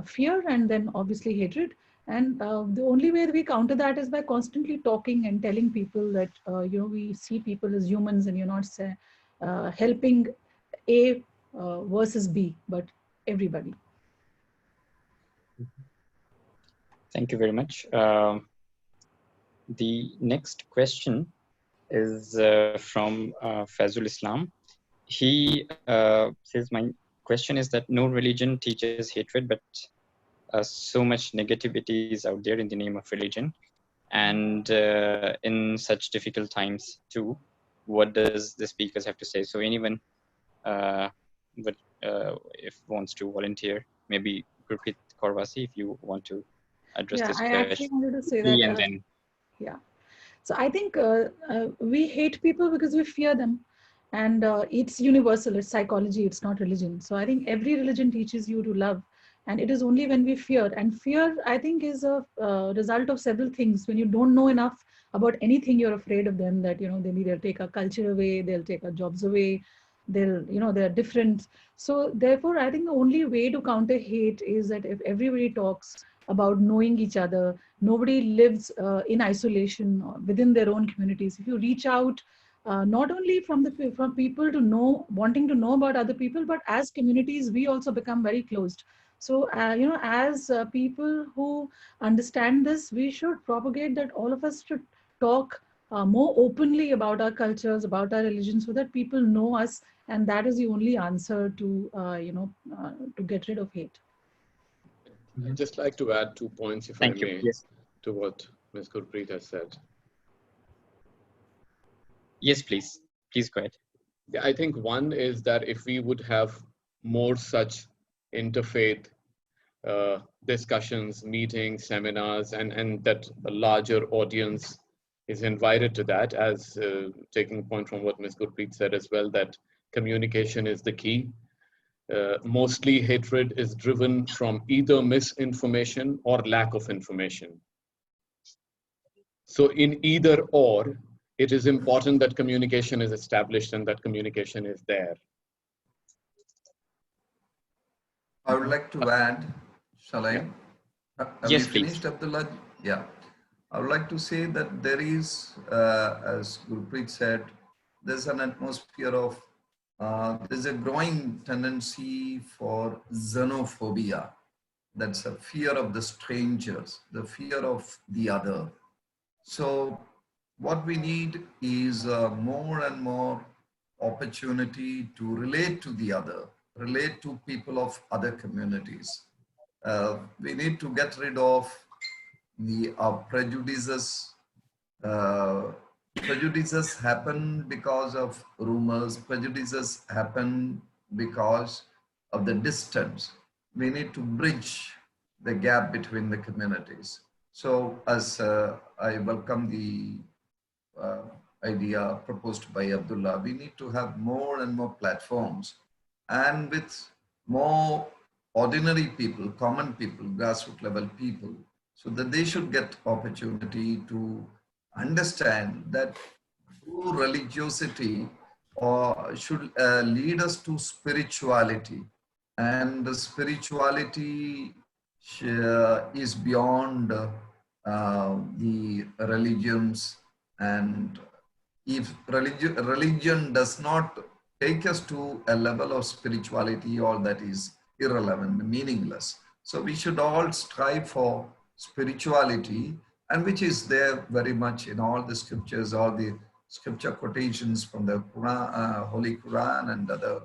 B: fear and then obviously hatred. And the only way we counter that is by constantly talking and telling people that, you know, we see people as humans and you're not helping A versus B, but everybody.
A: Thank you very much. The next question is from Fazul Islam. He says, my question is that no religion teaches hatred, but so much negativity is out there in the name of religion. And in such difficult times too, what does the speakers have to say? So anyone if wants to volunteer, maybe Gurpreet Kaurvasi, if you want to address this
B: I
A: question.
B: actually wanted to say that.
A: And then,
B: yeah. So I think we hate people because we fear them. And it's universal, it's psychology, it's not religion. So I think every religion teaches you to love. And it is only when we fear. And fear, I think, is a result of several things. When you don't know enough about anything, you're afraid of them, that, you know, they'll take our culture away, they'll take our jobs away, they're different. So therefore, I think the only way to counter hate is that if everybody talks about knowing each other, nobody lives in isolation within their own communities. If you reach out, not only from people to know, wanting to know about other people, but as communities, we also become very closed. So, you know, as people who understand this, we should propagate that all of us should talk more openly about our cultures, about our religion, so that people know us, and that is the only answer to, to get rid of hate.
E: I'd just like to add 2 points, if I may, to what Ms. Gurpreet has said.
A: Yes, please. Please go ahead.
E: Yeah, I think one is that if we would have more such interfaith discussions, meetings, seminars, and that a larger audience is invited to that, as taking point from what Ms. Gurpreet said as well, that communication is the key. Mostly hatred is driven from either misinformation or lack of information. So in either or, it is important that communication is established and that communication is there.
C: I would like to add, shall I?
A: Yeah.
C: Have
A: yes,
C: you finished,
A: please.
C: Abdullah? Yeah. I would like to say that there is, as Gurpreet said, there's an atmosphere of, there's a growing tendency for xenophobia. That's a fear of the strangers, the fear of the other. So what we need is more and more opportunity to relate to the other, relate to people of other communities. We need to get rid of the prejudices. Prejudices happen because of rumors. Prejudices happen because of the distance. We need to bridge the gap between the communities. So as I welcome the idea proposed by Abdullah, we need to have more and more platforms, and with more ordinary people, common people, grassroots level people, so that they should get opportunity to understand that true religiosity should lead us to spirituality. And the spirituality is beyond the religions, and if religion does not take us to a level of spirituality, all that is irrelevant, meaningless. So we should all strive for spirituality, and which is there very much in all the scriptures, all the scripture quotations from the Quran, Holy Quran and other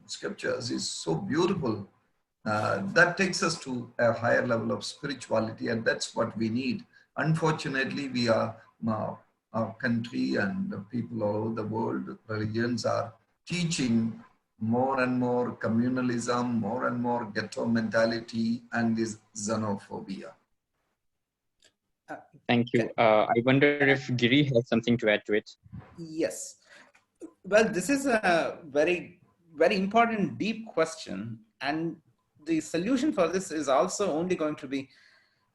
C: scriptures is so beautiful. That takes us to a higher level of spirituality, and that's what we need. Unfortunately, we are our country and the people all over the world, religions are teaching more and more communalism, more and more ghetto mentality, and this xenophobia.
A: Thank you. I wonder if Giri has something to add to it.
D: Yes. Well, this is a very, very important, deep question. And the solution for this is also only going to be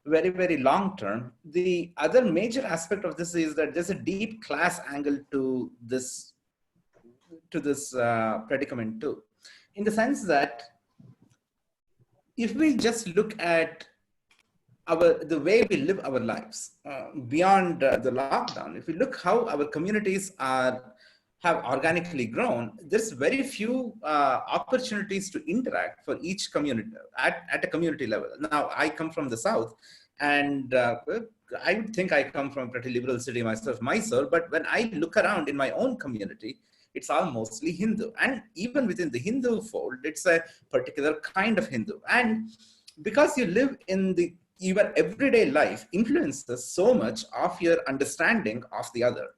D: very, very long term. The other major aspect of this is that there's a deep class angle to this predicament too, in the sense that if we just look at the way we live our lives beyond the lockdown, if we look how our communities have organically grown, there's very few opportunities to interact for each community at a community level. Now, I come from the South, and I would think I come from a pretty liberal city myself, Mysore, but when I look around in my own community, it's all mostly Hindu. And even within the Hindu fold, it's a particular kind of Hindu. And because you live in your everyday life influences so much of your understanding of the other.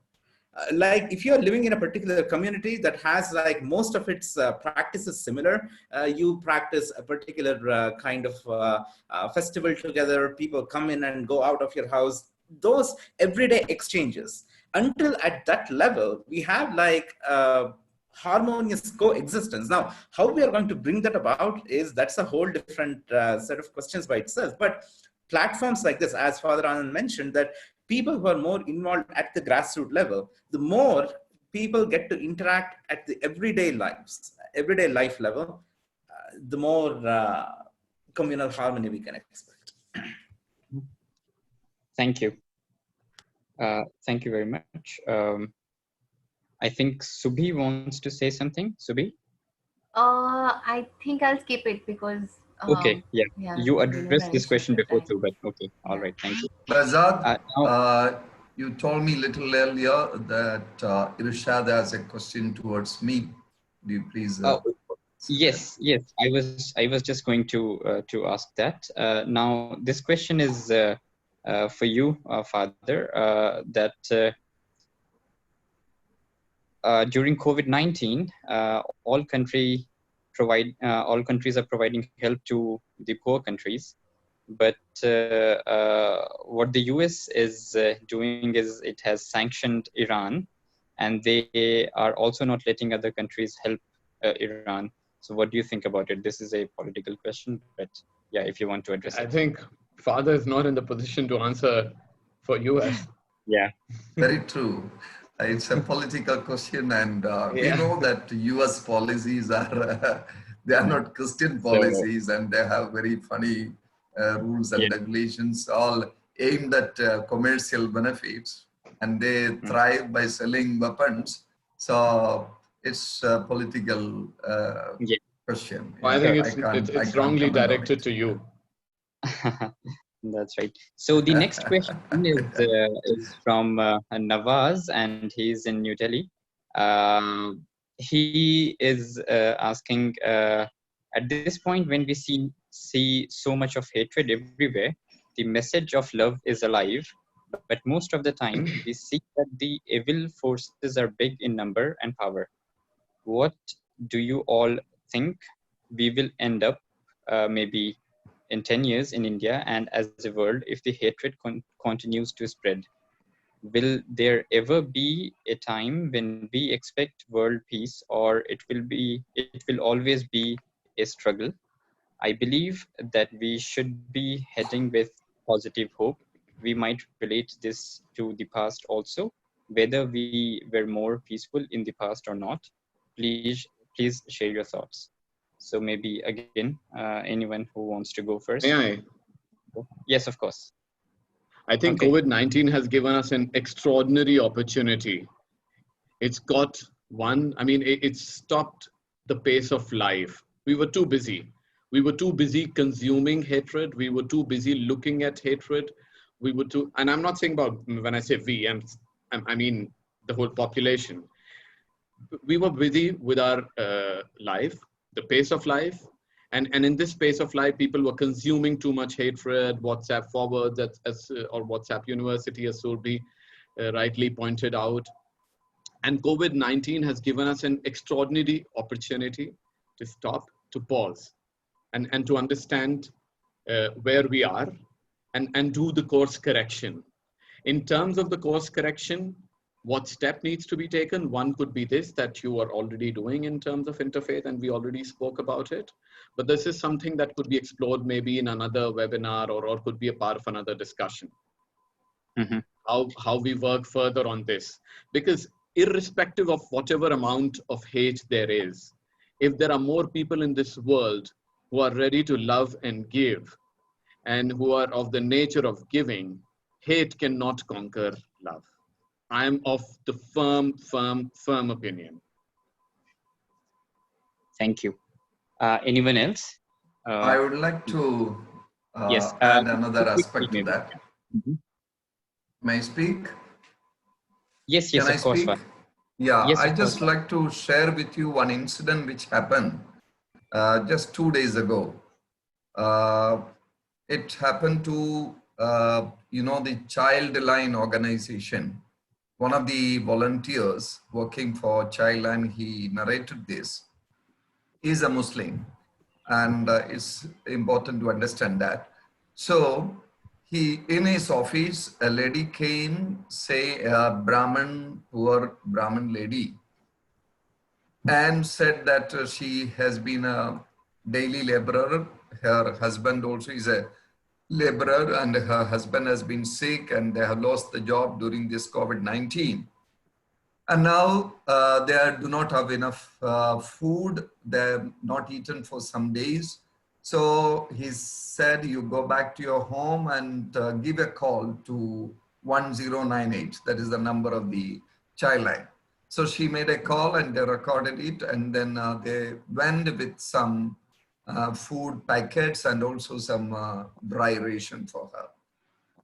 D: Like if you're living in a particular community that has like most of its practices similar, you practice a particular kind of festival together, people come in and go out of your house, those everyday exchanges. Until at that level, we have like harmonious coexistence. Now, how we are going to bring that about that's a whole different set of questions by itself. But platforms like this, as Father Anand mentioned, that people who are more involved at the grassroots level, the more people get to interact at the everyday life level, the more communal harmony we can expect.
A: Thank you. Thank you very much. I think Subhi wants to say something. Subhi?
F: I think I'll skip it because
A: Okay, yeah. You addressed this
F: Ganesh
A: question before
F: time.
A: too, but okay. All right, thank you.
C: Bazad,
A: Now,
C: you told me a little earlier that Irshad has a question towards me. Do you please?
A: yes. I was just going to ask that. Now, this question is for you, Father. That during COVID-19, all countries are providing help to the poor countries. But what the US is doing is it has sanctioned Iran, and they are also not letting other countries help Iran. So what do you think about it? This is a political question, but yeah, if you want to address it.
E: I think Father is not in the position to answer for US.
A: Yeah.
C: Very true. It's a political question, and we know that US policies are they are not Christian policies, and they have very funny rules and regulations, all aimed at commercial benefits, and they thrive by selling weapons. So it's a political question.
E: Well, I think it's wrongly directed to you.
A: That's right. So the next question is from Nawaz, and he's in New Delhi. He is asking, at this point when we see so much of hatred everywhere, the message of love is alive, but most of the time we see that the evil forces are big in number and power. What do you all think we will end up maybe in 10 years in India and as a world if the hatred continues to spread? Will there ever be a time when we expect world peace, or it will always be a struggle? I believe that we should be heading with positive hope. We might relate this to the past also, whether we were more peaceful in the past or not. Please share your thoughts. So maybe again, anyone who wants to go first.
E: May I?
A: Yes, of course.
E: I think
A: Okay.
E: COVID-19 has given us an extraordinary opportunity. It's got one, I mean, it stopped the pace of life. We were too busy. We were too busy consuming hatred. We were too busy looking at hatred. We were too, and I'm not saying about, when I say we, I mean the whole population. We were busy with our life, the pace of life. And in this pace of life, people were consuming too much hatred, WhatsApp forwards, or WhatsApp University, as Surbi rightly pointed out. And COVID-19 has given us an extraordinary opportunity to stop, to pause, and to understand where we are, and do the course correction. In terms of the course correction, what step needs to be taken? One could be this, that you are already doing in terms of interfaith, and we already spoke about it. But this is something that could be explored maybe in another webinar, or could be a part of another discussion.
A: Mm-hmm.
E: How we work further on this. Because irrespective of whatever amount of hate there is, if there are more people in this world who are ready to love and give, and who are of the nature of giving, hate cannot conquer love. I am of the firm opinion.
A: Thank you. Anyone else?
C: I would like to
A: Yes.
C: add another
A: Quickly
C: aspect to
A: maybe.
C: that.
A: Mhm.
C: May I speak?
A: Yes,
C: Can
A: yes,
C: I
A: of course.
C: speak? Yeah,
A: Yes,
C: I
A: of course.
C: just like to share with you one incident which happened just 2 days ago. Uh, it happened to, the Childline organization. One of the volunteers working for Childline, he narrated this. He's a Muslim, and it's important to understand that. So he, in his office, a lady came, say a Brahmin, poor Brahmin lady, and said that she has been a daily laborer. Her husband also is a laborer, and her husband has been sick, and they have lost the job during this COVID-19. And now they do not have enough food. They're not eaten for some days. So he said, you go back to your home and give a call to 1098. That is the number of the child line. So she made a call and they recorded it. And then they went with some food packets and also some dry ration for her.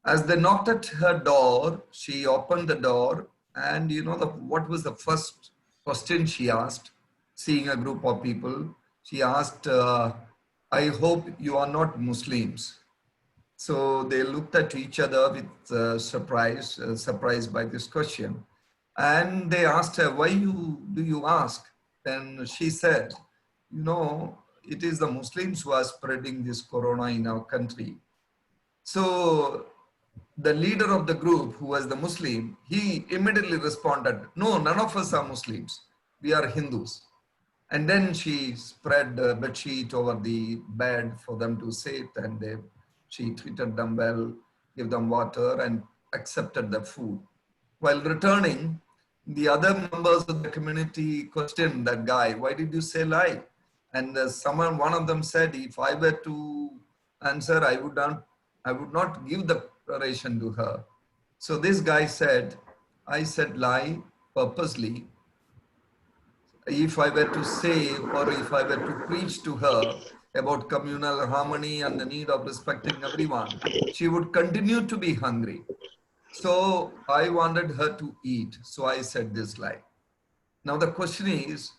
C: As they knocked at her door, she opened the door, and what was the first question she asked, seeing a group of people? She asked, I hope you are not Muslims. So they looked at each other with surprised by this question. And they asked her, why do you ask? Then she said, it is the Muslims who are spreading this corona in our country. So the leader of the group, who was the Muslim, he immediately responded, no, none of us are Muslims. We are Hindus. And then she spread a bedsheet over the bed for them to sit, and she treated them well, gave them water, and accepted the food. While returning, the other members of the community questioned that guy, why did you say lie? And one of them said, if I were to answer, I would not give the ration to her. So this guy said, I said lie purposely. If I were to say, or if I were to preach to her about communal harmony and the need of respecting everyone, she would continue to be hungry. So I wanted her to eat. So I said this lie. Now the question is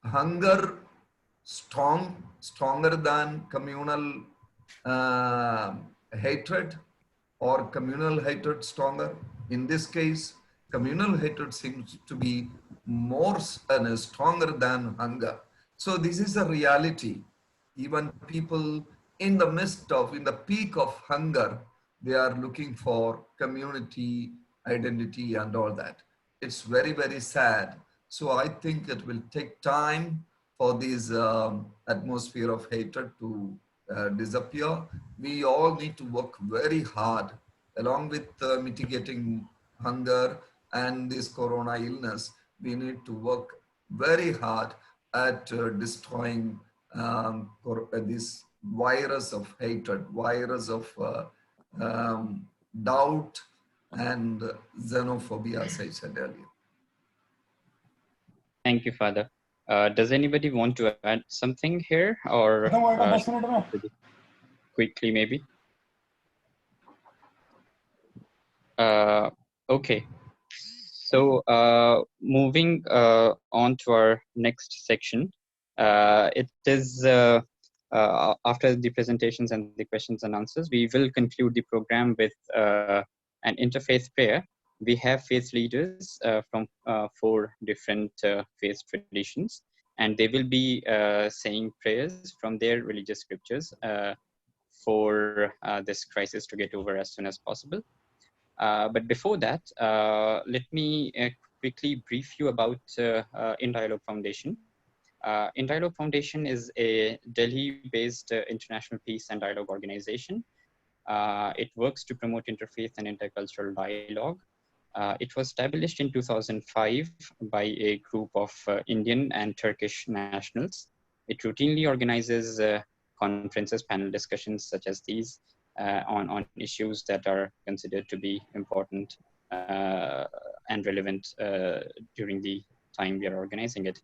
C: hunger stronger than communal uh, hatred, or communal hatred stronger? In this case, communal hatred seems to be more stronger than hunger. So this is a reality. Even people in the peak of hunger, they are looking for community, identity, and all that. It's very, very sad. So I think it will take time for this atmosphere of hatred to disappear. We all need to work very hard along with mitigating hunger and this corona illness. We need to work very hard at destroying this virus of hatred, virus of doubt and xenophobia, as I said earlier.
A: Thank you, Father. Does anybody want to add something here, or quickly maybe? Okay. So moving on to our next section, it is after the presentations and the questions and answers, we will conclude the program with an interfaith prayer. We have faith leaders from 4 different faith traditions, and they will be saying prayers from their religious scriptures for this crisis to get over as soon as possible. But before that, let me quickly brief you about In Dialogue Foundation. In Dialogue Foundation is a Delhi-based international peace and dialogue organization. It works to promote interfaith and intercultural dialogue. It was established in 2005 by a group of Indian and Turkish nationals. It routinely organizes conferences, panel discussions such as these on issues that are considered to be important and relevant during the time we are organizing it.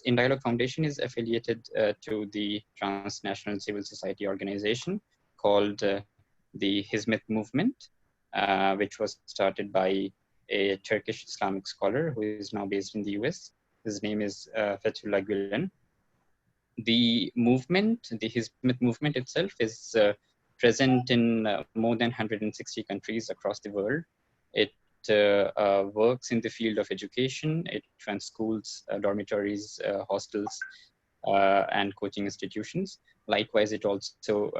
A: In Dialogue Foundation is affiliated to the transnational civil society organization called the Hizmet Movement, which was started by a Turkish Islamic scholar who is now based in the US. His name is Fethullah Gülen. The movement, the Hizmet movement itself, is present in more than 160 countries across the world. It works in the field of education. It runs schools, dormitories, hostels, and coaching institutions. Likewise, it also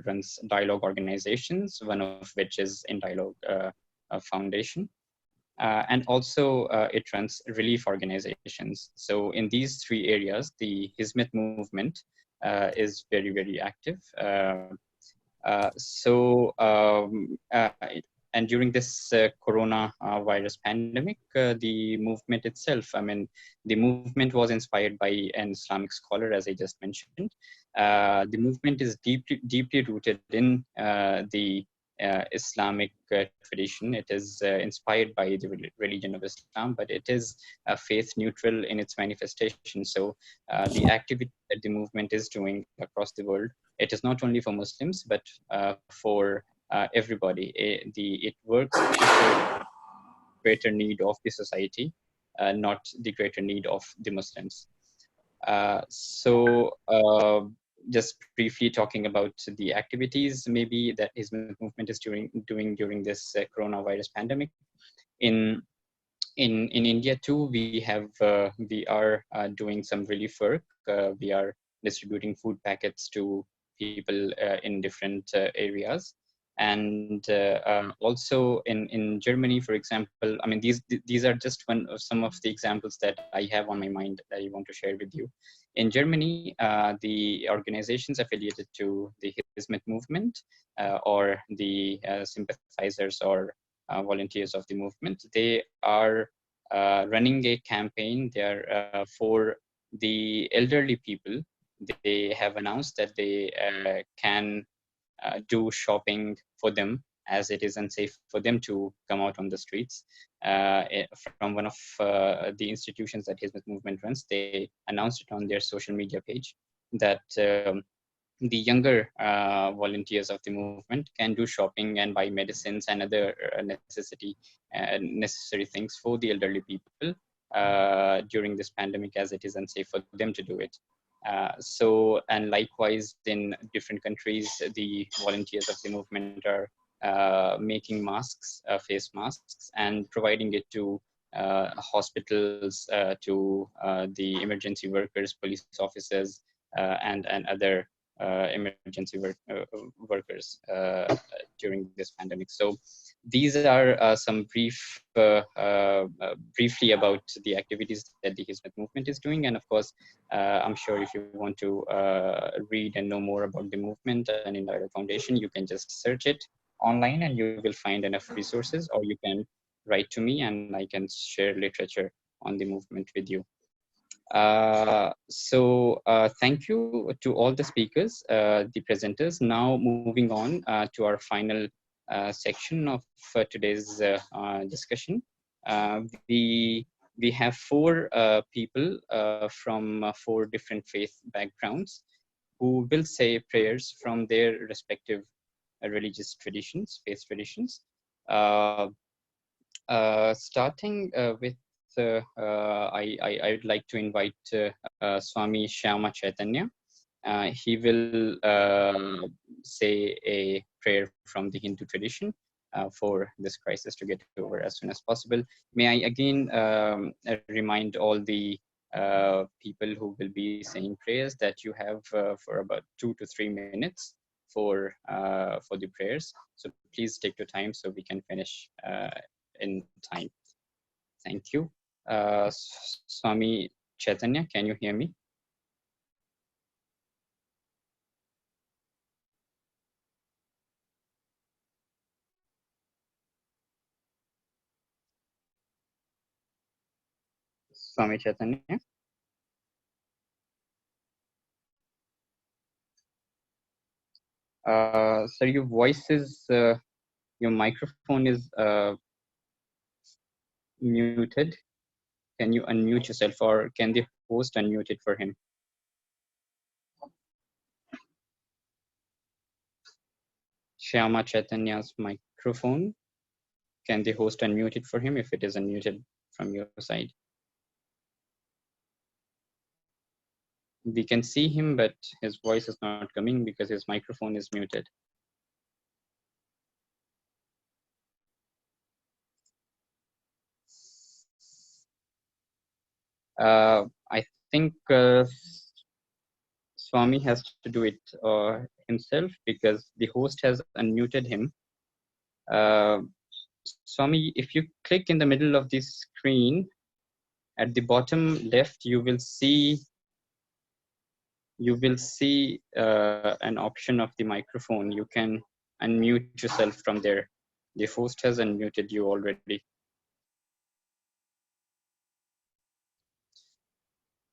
A: runs dialogue organizations, one of which is In Dialogue Foundation. And also it runs relief organizations. So in these 3 areas, the Hizmet movement is very, very active. And during this coronavirus pandemic, the movement itself, the movement was inspired by an Islamic scholar, as I just mentioned. The movement is deeply rooted in the Islamic tradition. It is inspired by the religion of Islam, but it is faith neutral in its manifestation. So the activity that the movement is doing across the world, it is not only for Muslims, but for everybody. It works to serve greater need of the society, not the greater need of the Muslims. Just briefly talking about the activities maybe that his movement is doing during this coronavirus pandemic. In India too, we are doing some relief work. We are distributing food packets to people in different areas. And also in Germany, for example, these are just some of the examples that I have on my mind that I want to share with you. In Germany, the organizations affiliated to the Hizmet movement or the sympathizers or volunteers of the movement, they are running a campaign there for the elderly people. They have announced that they can do shopping for them, as it is unsafe for them to come out on the streets. From one of the institutions that Hizmet movement runs, they announced it on their social media page that the younger volunteers of the movement can do shopping and buy medicines and other necessary things for the elderly people during this pandemic, as it is unsafe for them to do it. And likewise, in different countries, the volunteers of the movement are making masks, face masks, and providing it to hospitals, to the emergency workers, police officers, and other emergency workers during this pandemic. So these are some briefly about the activities that the Hizmet movement is doing. And of course, I'm sure if you want to read and know more about the movement and In Dialogue Foundation, you can just search it online and you will find enough resources, or you can write to me and I can share literature on the movement with you. Thank you to all the speakers, the presenters. Now moving on to our final section of today's discussion. We have four people from four different faith backgrounds who will say prayers from their respective religious traditions, faith traditions. Starting with I would like to invite Swami Shyama Chaitanya. He will say a prayer from the Hindu tradition for this crisis to get over as soon as possible. May I again remind all the people who will be saying prayers that you have for about 2 to 3 minutes for the prayers. So please take your time so we can finish in time. Thank you. Swami Chaitanya, can you hear me? Swami Chaitanya? Sir, your voice is, your microphone is muted. Can you unmute yourself, or can the host unmute it for him? Shyama Chaitanya's microphone. Can the host unmute it for him if it is unmuted from your side? We can see him, but his voice is not coming because his microphone is muted. I think Swami has to do it himself because the host has unmuted him. Swami, if you click in the middle of the screen, at the bottom left, you will see an option of the microphone. You can unmute yourself from there. The host has unmuted you already.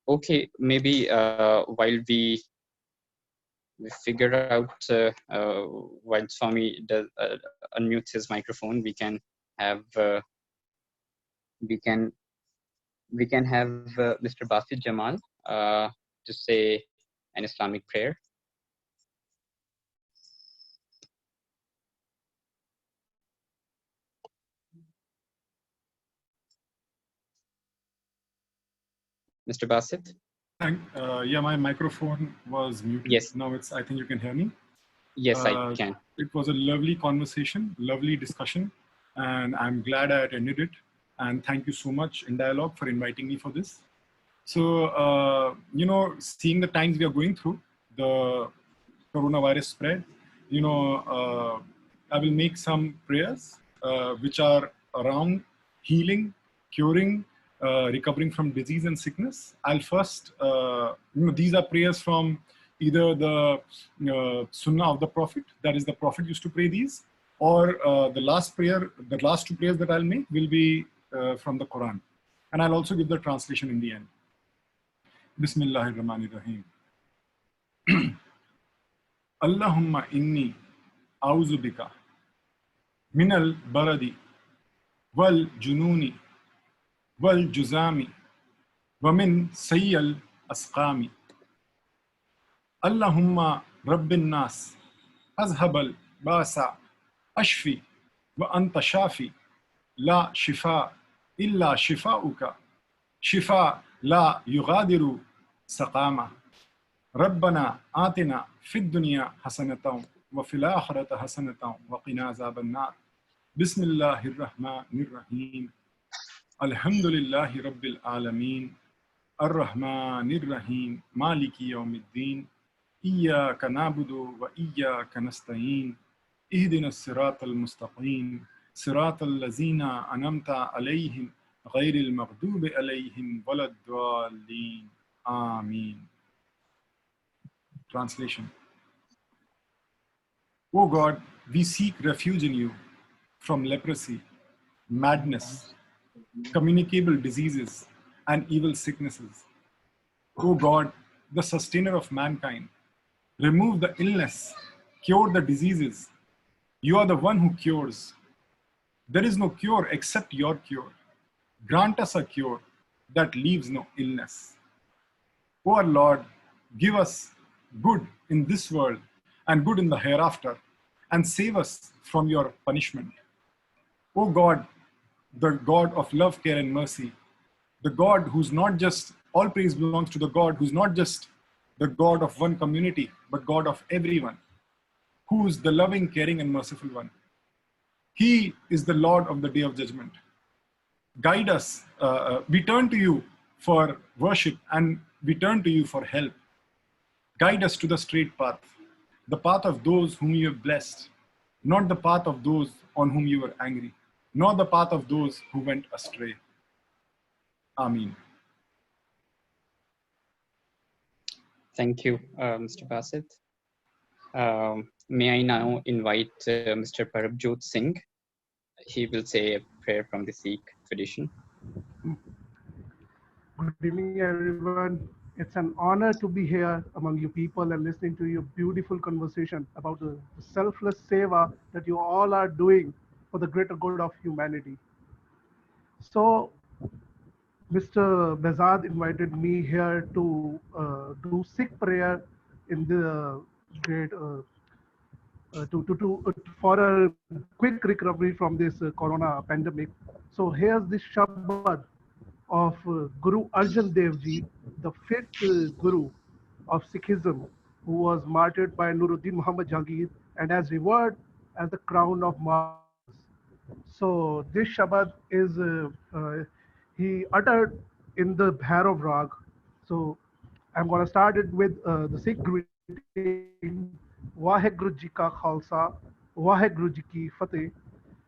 A: Okay, maybe while we figure out while Swami does unmutes his microphone, we can have Mr. Basit Jamal to say an Islamic prayer. Mr. Basit?
G: Yeah, my microphone was muted.
A: Yes.
G: Now I think you can hear me.
A: Yes, I can.
G: It was a lovely conversation, lovely discussion, and I'm glad I attended it. And thank you so much, In Dialogue, for inviting me for this. So, seeing the times we are going through, the coronavirus spread, I will make some prayers which are around healing, curing, recovering from disease and sickness. I'll first, these are prayers from either the Sunnah of the Prophet, that is the Prophet used to pray these, or the last two prayers that I'll make will be from the Quran. And I'll also give the translation in the end. Bismillahirrahmanirrahim. Allahumma inni a'udhu bika minal baradi wal jununi wal juzami wa min sayyal asqami. Allahumma rabbin nas azhabal basa ashfi wa anta shafi la shifa illa shifauka shifa la yughadiru saqama. ربنا آتنا في الدنيا حسنة وفي الآخرة حسنة وقنا عذاب النار. بسم الله الرحمن الرحيم. الحمد لله رب العالمين الرحمن الرحيم مالك يوم الدين إياك نعبد وإياك نستعين اهدنا الصراط المستقيم صراط الذين أنعمت عليهم غير المغضوب عليهم ولا الضالين آمين. Translation. O God, we seek refuge in you from leprosy, madness, communicable diseases, and evil sicknesses. O God, the sustainer of mankind, remove the illness, cure the diseases. You are the one who cures. There is no cure except your cure. Grant us a cure that leaves no illness. O our Lord, give us good in this world and good in the hereafter, and save us from your punishment. O God, the God of love, care, and mercy, the God who's not just, all praise belongs to the God who's not just the God of one community, but God of everyone, who is the loving, caring, and merciful one. He is the Lord of the day of judgment. Guide us. We turn to you for worship and we turn to you for help. Guide us to the straight path, the path of those whom you have blessed, not the path of those on whom you were angry, nor the path of those who went astray. Amen.
A: Thank you, Mr. Basit. May I now invite Mr. Parabjot Singh. He will say a prayer from the Sikh tradition.
H: Good evening, everyone. It's an honor to be here among you people and listening to your beautiful conversation about the selfless seva that you all are doing for the greater good of humanity. So, Mr. Bezad invited me here to do Sikh prayer in the great for a quick recovery from this corona pandemic. So here's this Shabad of Guru Arjan Dev Ji, the fifth Guru of Sikhism, who was martyred by Nuruddin Muhammad Jahangir and as revered as the crown of martyrs. So this Shabad is he uttered in the Bhairav Rag. So I'm going to start it with the Sikh greeting. Waheguru Ji Ka Khalsa, Waheguru Ji Ki Fateh,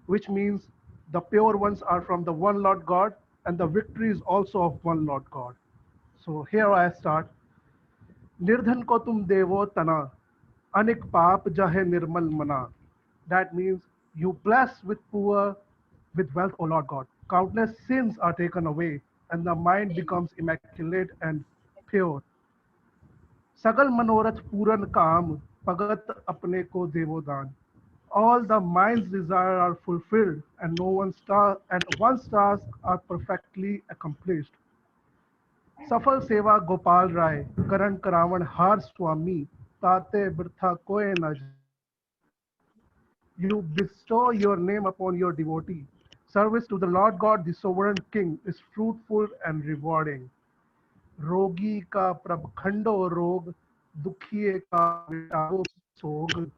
H: which means the pure ones are from the one Lord God and the victory is also of one Lord God. So here I start. Nirdhan ko tum devo tana, anik paap jahe nirmal mana. That means you bless with poor, with wealth, O Lord God. Countless sins are taken away and the mind becomes immaculate and pure. Sagal manorath puran kaam, pagat apne ko devo dan. All the mind's desires are fulfilled and one's tasks are perfectly accomplished. Safal Seva Gopal Rai, Karan Karavan Har Swami, Tate Birtha Koe na jai. You bestow your name upon your devotee. Service to the Lord God, the sovereign king, is fruitful and rewarding. Rogi ka prabkhando rog, dukhiye ka vitavo sog.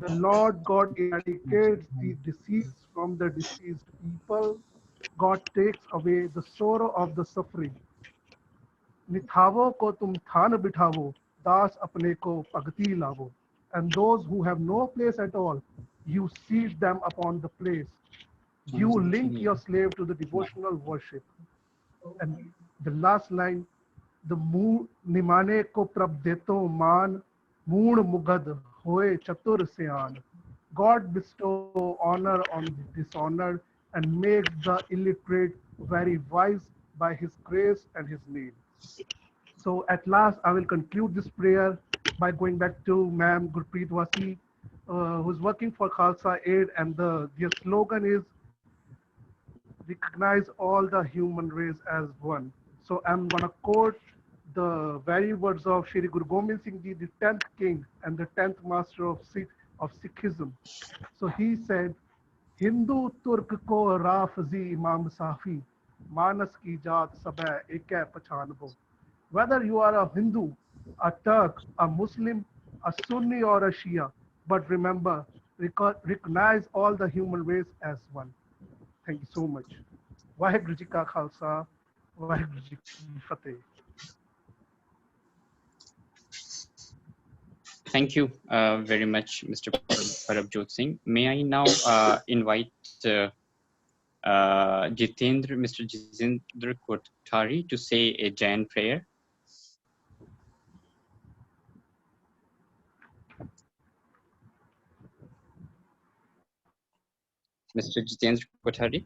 H: The Lord God eradicates the disease from the diseased people. God takes away the sorrow of the suffering. निथावो को तुम थान बिठावो, दास अपने को पगती लावो. And those who have no place at all, you seat them upon the place. You link your slave to the devotional worship. And the last line, the nimane ko prab deto man, moon mugad hoye chatur sean. God bestow honor on the dishonored and makes the illiterate very wise by his grace and his need. So at last, I will conclude this prayer by going back to Ma'am Gurpreet Wasi, who's working for Khalsa Aid, and their slogan is recognize all the human race as one. So I'm gonna quote the very words of Shri Guru Gobind Singh Ji, the 10th king and the 10th master of Sikhism. So he said, Hindu Turk ko Rafizi Imam Safi, Manas ki jaat sabah ekay pachanbo. Whether you are a Hindu, a Turk, a Muslim, a Sunni or a Shia, but remember, recognize all the human race as one. Thank you so much. Waheguru Ji Ka Khalsa, Waheguru Ji Ki Fateh.
A: Thank you very much, Mr. Parabjot Singh. May I now invite Mr. Jitendra Kothari to say a Jain prayer. Mr. Jitendra Kothari.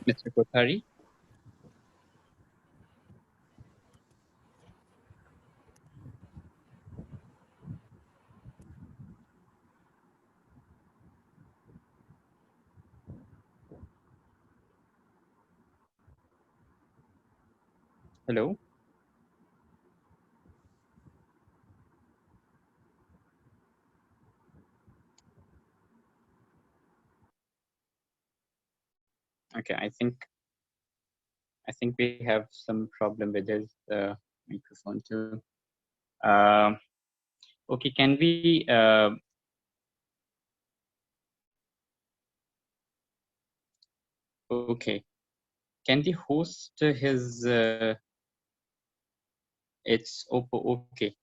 A: Mr. Kothari? Hello? Okay, I think we have some problem with his microphone too. Okay, can we okay, can the host his it's okay.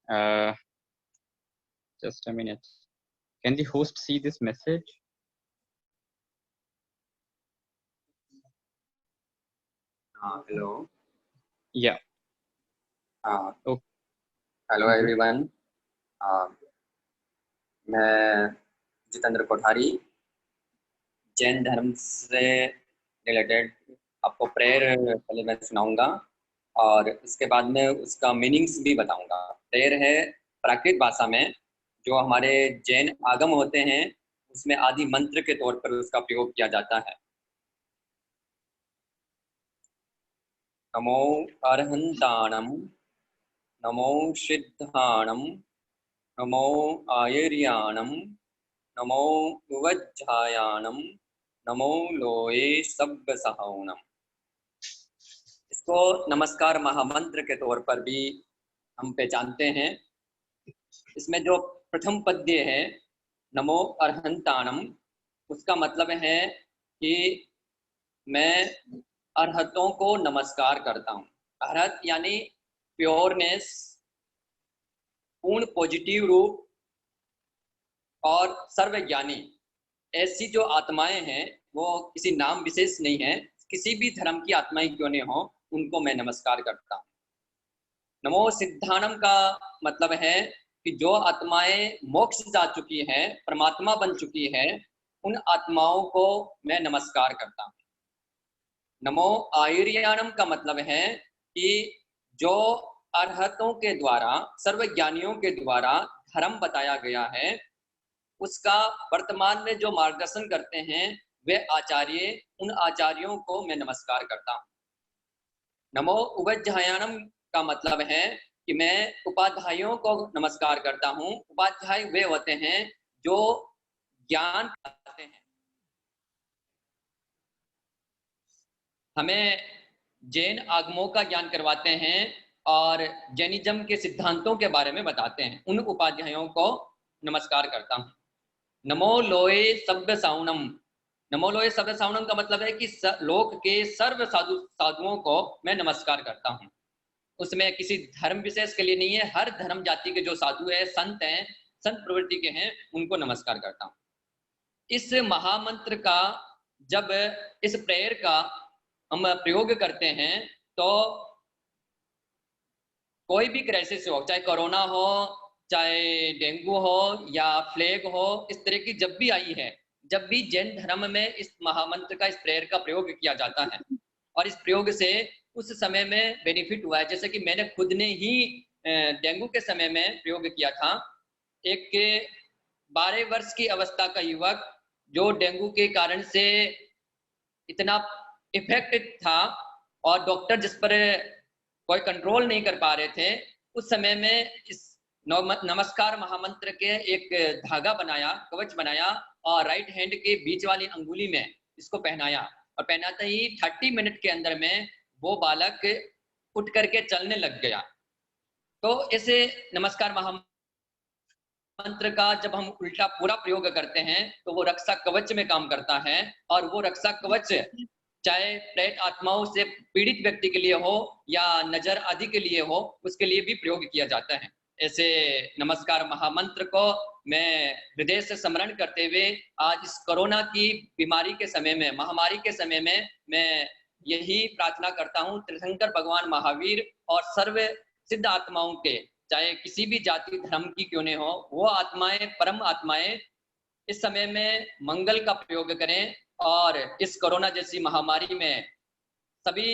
A: Just a minute. Can the host see this message?
I: Hello.
A: Yeah.
I: Oh. Hello everyone. मैं जितेंद्र कोठारी जैन धर्म से related आपको prayer पहले मैं सुनाऊंगा और उसके बाद में उसका मीनिंग्स भी बताऊंगा। प्रेयर है प्राकृत भाषा में जो हमारे जैन आगम होते हैं उसमें आदि मंत्र के तौर पर उसका प्रयोग किया जाता है। नमो अर्हंताणम, नमो सिद्धाणम, नमो आयर्याणम, नमो उवज्झायाणम, नमो लोये सब्ब सहावनम। इसको नमस्कार महामंत्र के तौर पर भी हम पहचानते हैं। इसमें जो प्रथम पद्य है नमो अर्हंताणम, उसका मतलब है कि मैं अर्हतों को नमस्कार करता हूँ। अर्हत यानी प्योरनेस, पूर्ण पॉजिटिव रूप और सर्वज्ञानी। ऐसी जो आत्माएं हैं वो किसी नाम विशेष नहीं है, किसी भी धर्म की आत्माएं क्यों नहीं हो उनको मैं नमस्कार करता हूँ। नमो सिद्धाणम का मतलब है कि जो आत्माएं मोक्ष जा चुकी हैं, परमात्मा बन चुकी है, उन आत्माओं को मैं नमस्कार करता हूँ। नमो आयुर्याणम का मतलब है कि जो अर्हतों के द्वारा, सर्वज्ञानियों के द्वारा धर्म बताया गया है उसका वर्तमान में जो मार्गदर्शन करते हैं वे आचार्य, उन आचार्यों को मैं नमस्कार करता हूँ। नमो उपाध्यायानम का मतलब है कि मैं उपाध्यायों को नमस्कार करता हूँ। उपाध्याय वे होते हैं जो ज्ञान बताते हैं, हमें जैन आगमों का ज्ञान करवाते हैं और जैनिज्म के सिद्धांतों के बारे में बताते हैं। उन उपाध्यायों को नमस्कार करता हूँ। नमो लोये सब्ब साउनम, नमो लोये सब्ब साउनम का मतलब है कि लोक के सर्व साधुओं को मैं नमस्कार करता हूँ। उसमें किसी धर्म विशेष के लिए नहीं है, हर धर्म जाति के जो साधु हैं, संत प्रवृत्ति के हैं, उनको नमस्कार करता हूँ। इस महामंत्र का जब इस प्रेयर का हम प्रयोग करते हैं तो कोई भी क्राइसिस हो, चाहे कोरोना हो, चाहे डेंगू हो या प्लेग हो, इस तरह की जब भी आई है, जब भी जैन धर्म में इस महामंत्र का, इस प्रेयर का प्रयोग किया जाता है और इस प्रयोग से उस समय में बेनिफिट हुआ है। जैसे कि मैंने खुद ने ही डेंगू के समय में प्रयोग किया था। एक 12 वर्ष की अवस्था का युवक जो डेंगू के कारण से इतना इफेक्ट था और डॉक्टर जिस पर कोई कंट्रोल नहीं कर पा रहे थे, उस समय में इस नमस्कार महामंत्र के एक धागा बनाया, कवच बनाया और राइट हैंड के बीच वाली अंगुली में इसको पहनाया और पहनाते ही 30 मिनट के अंदर में वो बालक उठ करके चलने लग गया। तो ऐसे नमस्कार महामंत्र का जब हम उल्टा पूरा प्रयोग करते हैं तो वो रक्षा कवच में काम करता है और वो रक्षा कवच चाहे प्रेत आत्माओं से पीड़ित व्यक्ति के लिए हो या नजर आदि के लिए हो, उसके लिए भी प्रयोग किया जाता है। ऐसे नमस्कार महामंत्र को मैं हृदय से स्मरण करते हुए आज इस कोरोना की बीमारी के समय में, महामारी के समय में मैं यही प्रार्थना करता हूँ तीर्थंकर भगवान महावीर और सर्व सिद्ध आत्माओं के, चाहे किसी भी जाति धर्म की क्यों नहीं हो, वो आत्माएं, परम आत्माएं इस समय में मंगल का प्रयोग करें और इस कोरोना जैसी महामारी में सभी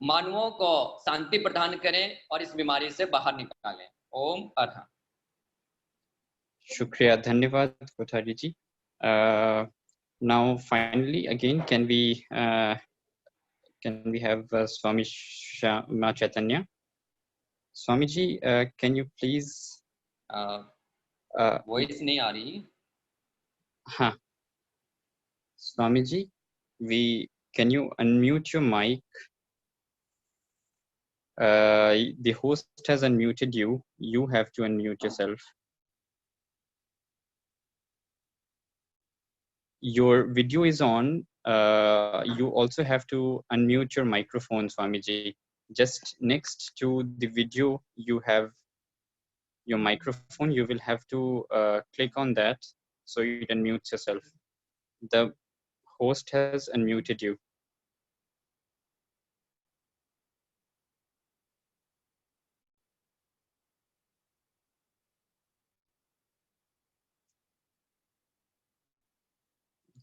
I: मानवों को शांति प्रदान करें और इस बीमारी से बाहर निकालें। ओम अरहं।
A: Shukriya, धन्यवाद कोठारी जी. Now finally again can we have Swami Shama Chaitanya? Swamiji, can you please
I: voice नहीं आ रही।
A: हाँ, Swamiji, can you unmute your mic? The host has unmuted you. You have to unmute yourself. Your video is on. You also have to unmute your microphone, Swamiji. Just next to the video, you have your microphone. You will have to click on that so you can mute yourself. The host has unmuted you.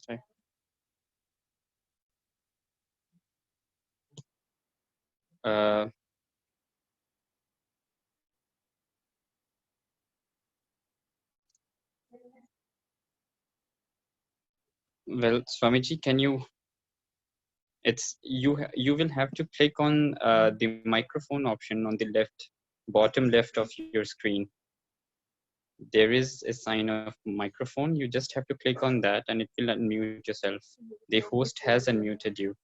A: Okay. Well, Swamiji, can you? You will have to click on the microphone option on the bottom left of your screen. There is a sign of microphone. You just have to click on that and it will unmute yourself. The host has unmuted you.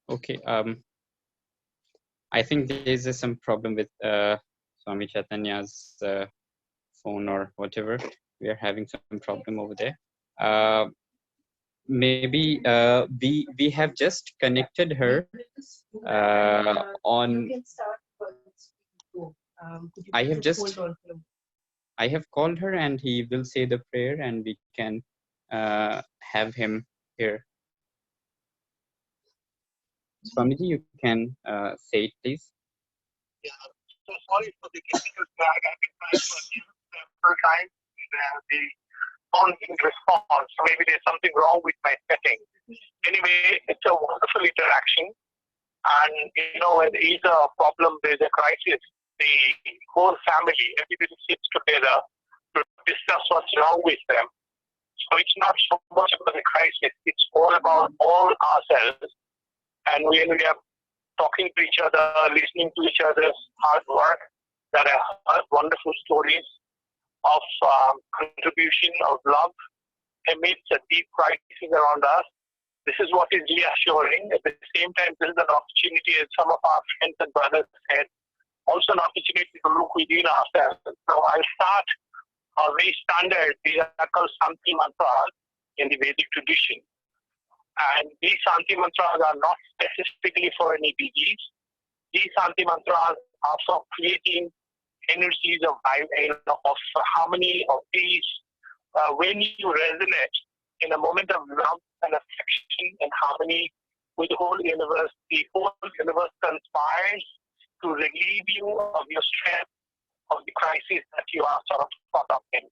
A: Okay. I think there is some problem with Swami Chaitanya's phone or whatever. We are having some problem over there. Maybe we have just connected her on. I have called her and he will say the prayer and we can have him here. Swamiji, you can say it, please.
J: Yeah, so sorry for the technical drag. I've been trying to unmute several times. The phone didn't respond, so maybe there's something wrong with my setting. Anyway, it's a wonderful interaction. And, you know, when there is a problem, there's a crisis, the whole family, everybody sits together to discuss what's wrong with them. So it's not so much about the crisis, it's all about all ourselves. And when we are talking to each other, listening to each other's hard work, there are wonderful stories of contribution, of love amidst a deep crisis around us. This is what is reassuring. At the same time, this is an opportunity, as some of our friends and brothers said, also an opportunity to look within ourselves. So I'll start a very standard miracle Santi mantras in the Vedic tradition. And these Santi mantras are not specifically for any disease. These Santi mantras are for creating energies of harmony, of peace. When you resonate in a moment of love and affection and harmony with the whole universe conspires to relieve you of your stress, of the crisis that you are sort of caught up in.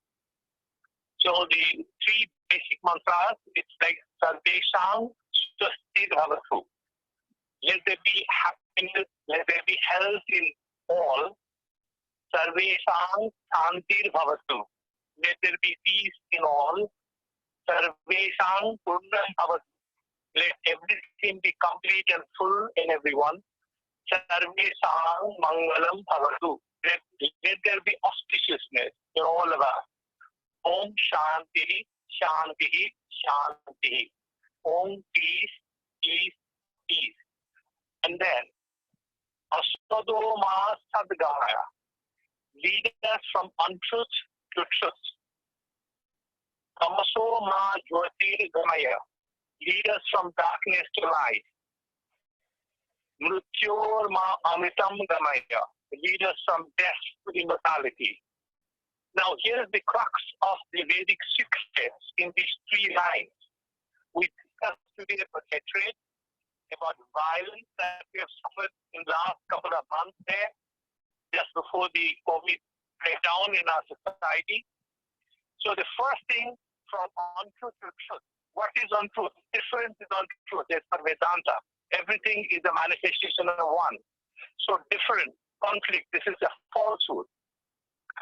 J: So the three basic mantras, it's like Sarvesham Swasti Bhavatu. Let there be happiness, let there be health in all. Sarvesham Shantir Bhavatu. Let there be peace in all. Sarvesham Purnam Bhavatu. Let everything be complete and full in everyone. Sarvesham Mangalam Bhavatu. Let there be auspiciousness in all of us. Om Shanti, Shanti, Shanti. Om peace, peace, peace. And then, Asado Ma Sadgaya. Lead us from untruth to truth. Tamaso Ma Jyotir Gamaya. Lead us from darkness to light. Mrityor ma amitam gamaya. Lead us from death to immortality. Now, here's the crux of the Vedic scriptures in these three lines. We discussed today about hatred, about violence that we have suffered in the last couple of months there, just before the COVID breakdown in our society. So the first thing from untruth to truth. What is untruth? Difference is untruth. As per Vedanta, everything is a manifestation of one. So different, conflict, this is a falsehood.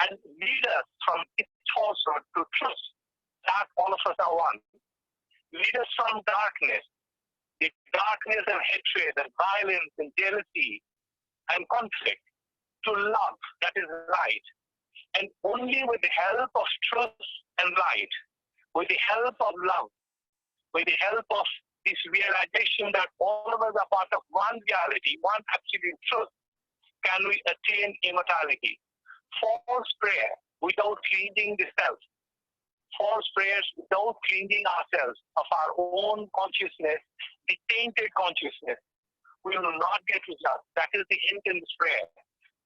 J: And lead us from its falsehood to truth, that all of us are one. Lead us from darkness, the darkness and hatred and violence and jealousy and conflict, to love, that is light. And only with the help of truth and light, with the help of love, with the help of this realization that all of us are part of one reality, one absolute truth, can we attain immortality. False prayer without cleansing the self, false prayers without cleansing ourselves of our own consciousness, the tainted consciousness, we will not get results. That is the hint in this prayer.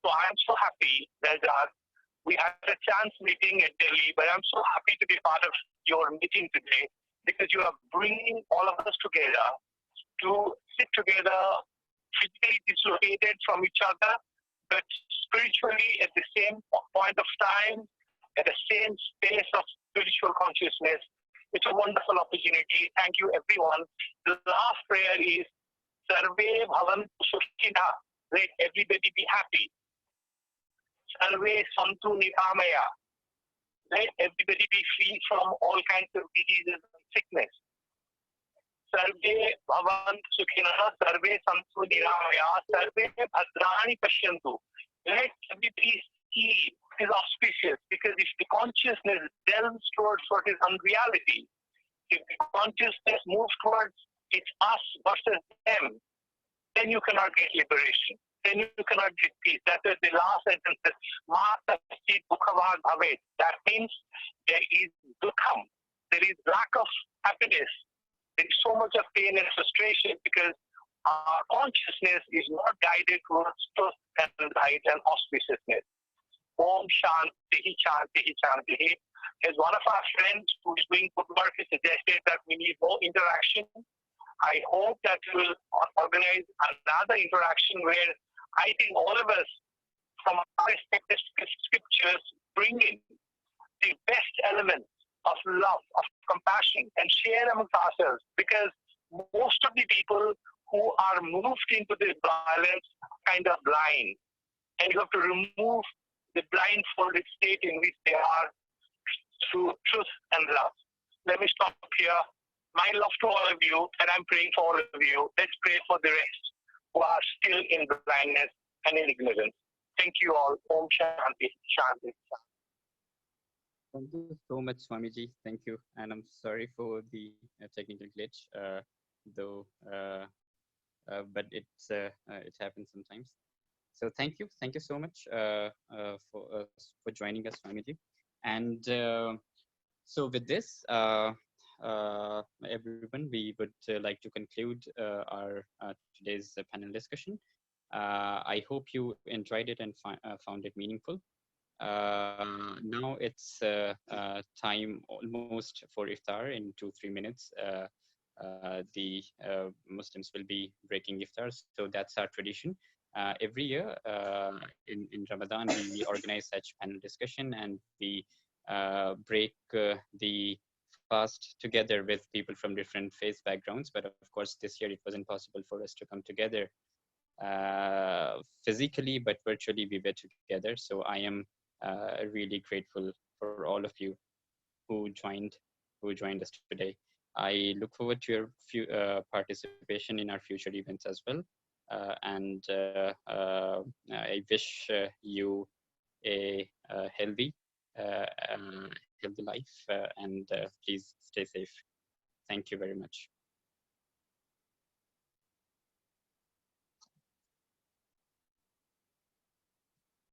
J: So I'm so happy that we had a chance meeting at Delhi, but I'm so happy to be part of your meeting today because you are bringing all of us together to sit together, physically dislocated from each other, but spiritually at the same point of time, at the same space of spiritual consciousness. It's a wonderful opportunity. Thank you, everyone. The last prayer is Sarve Bhavantu Sukhina. Let everybody be happy. Sarve Santu Niramaya. Let everybody be free from all kinds of diseases and sickness. Sarve Bhavantu Sukhina. Sarve Santu Niramaya. Sarve Bhadrani Pashyantu. Let everybody see is auspicious, because if the consciousness delves towards what is unreality, if the consciousness moves towards it's us versus them, then you cannot get liberation. Then you cannot get peace. That is the last sentence. That means there is dukham. There is lack of happiness. There is so much of pain and frustration because our consciousness is not guided towards truth and light and auspiciousness. Om Shanti Shanti Shanti. As one of our friends who is doing good work has suggested that we need more interaction, I hope that we will organize another interaction where I think all of us from our respective scriptures bring in the best elements of love, of compassion, and share amongst ourselves, because most of the people who are moved into this violence are kind of blind, and you have to remove the blindfolded state in which they are through truth and love. Let me stop here. My love to all of you, and I'm praying for all of you. Let's pray for the rest who are still in blindness and in ignorance. Thank you all. Om Shanti, Shanti, Shanti.
A: Thank you so much, Swamiji. Thank you. And I'm sorry for the technical glitch, but it happens sometimes. So thank you so much for joining us, Swamiji. And so with this, everyone, we would like to conclude our today's panel discussion. I hope you enjoyed it and found it meaningful. Now it's time almost for iftar. In 2-3 minutes, the Muslims will be breaking iftar. So that's our tradition. Every year in Ramadan, we organize such panel discussion, and we break the fast together with people from different faith backgrounds. But of course, this year it wasn't possible for us to come together physically, but virtually we were together. So I am really grateful for all of you who joined us today. I look forward to your participation in our future events as well. And I wish you a healthy life, and please stay safe. Thank you very much.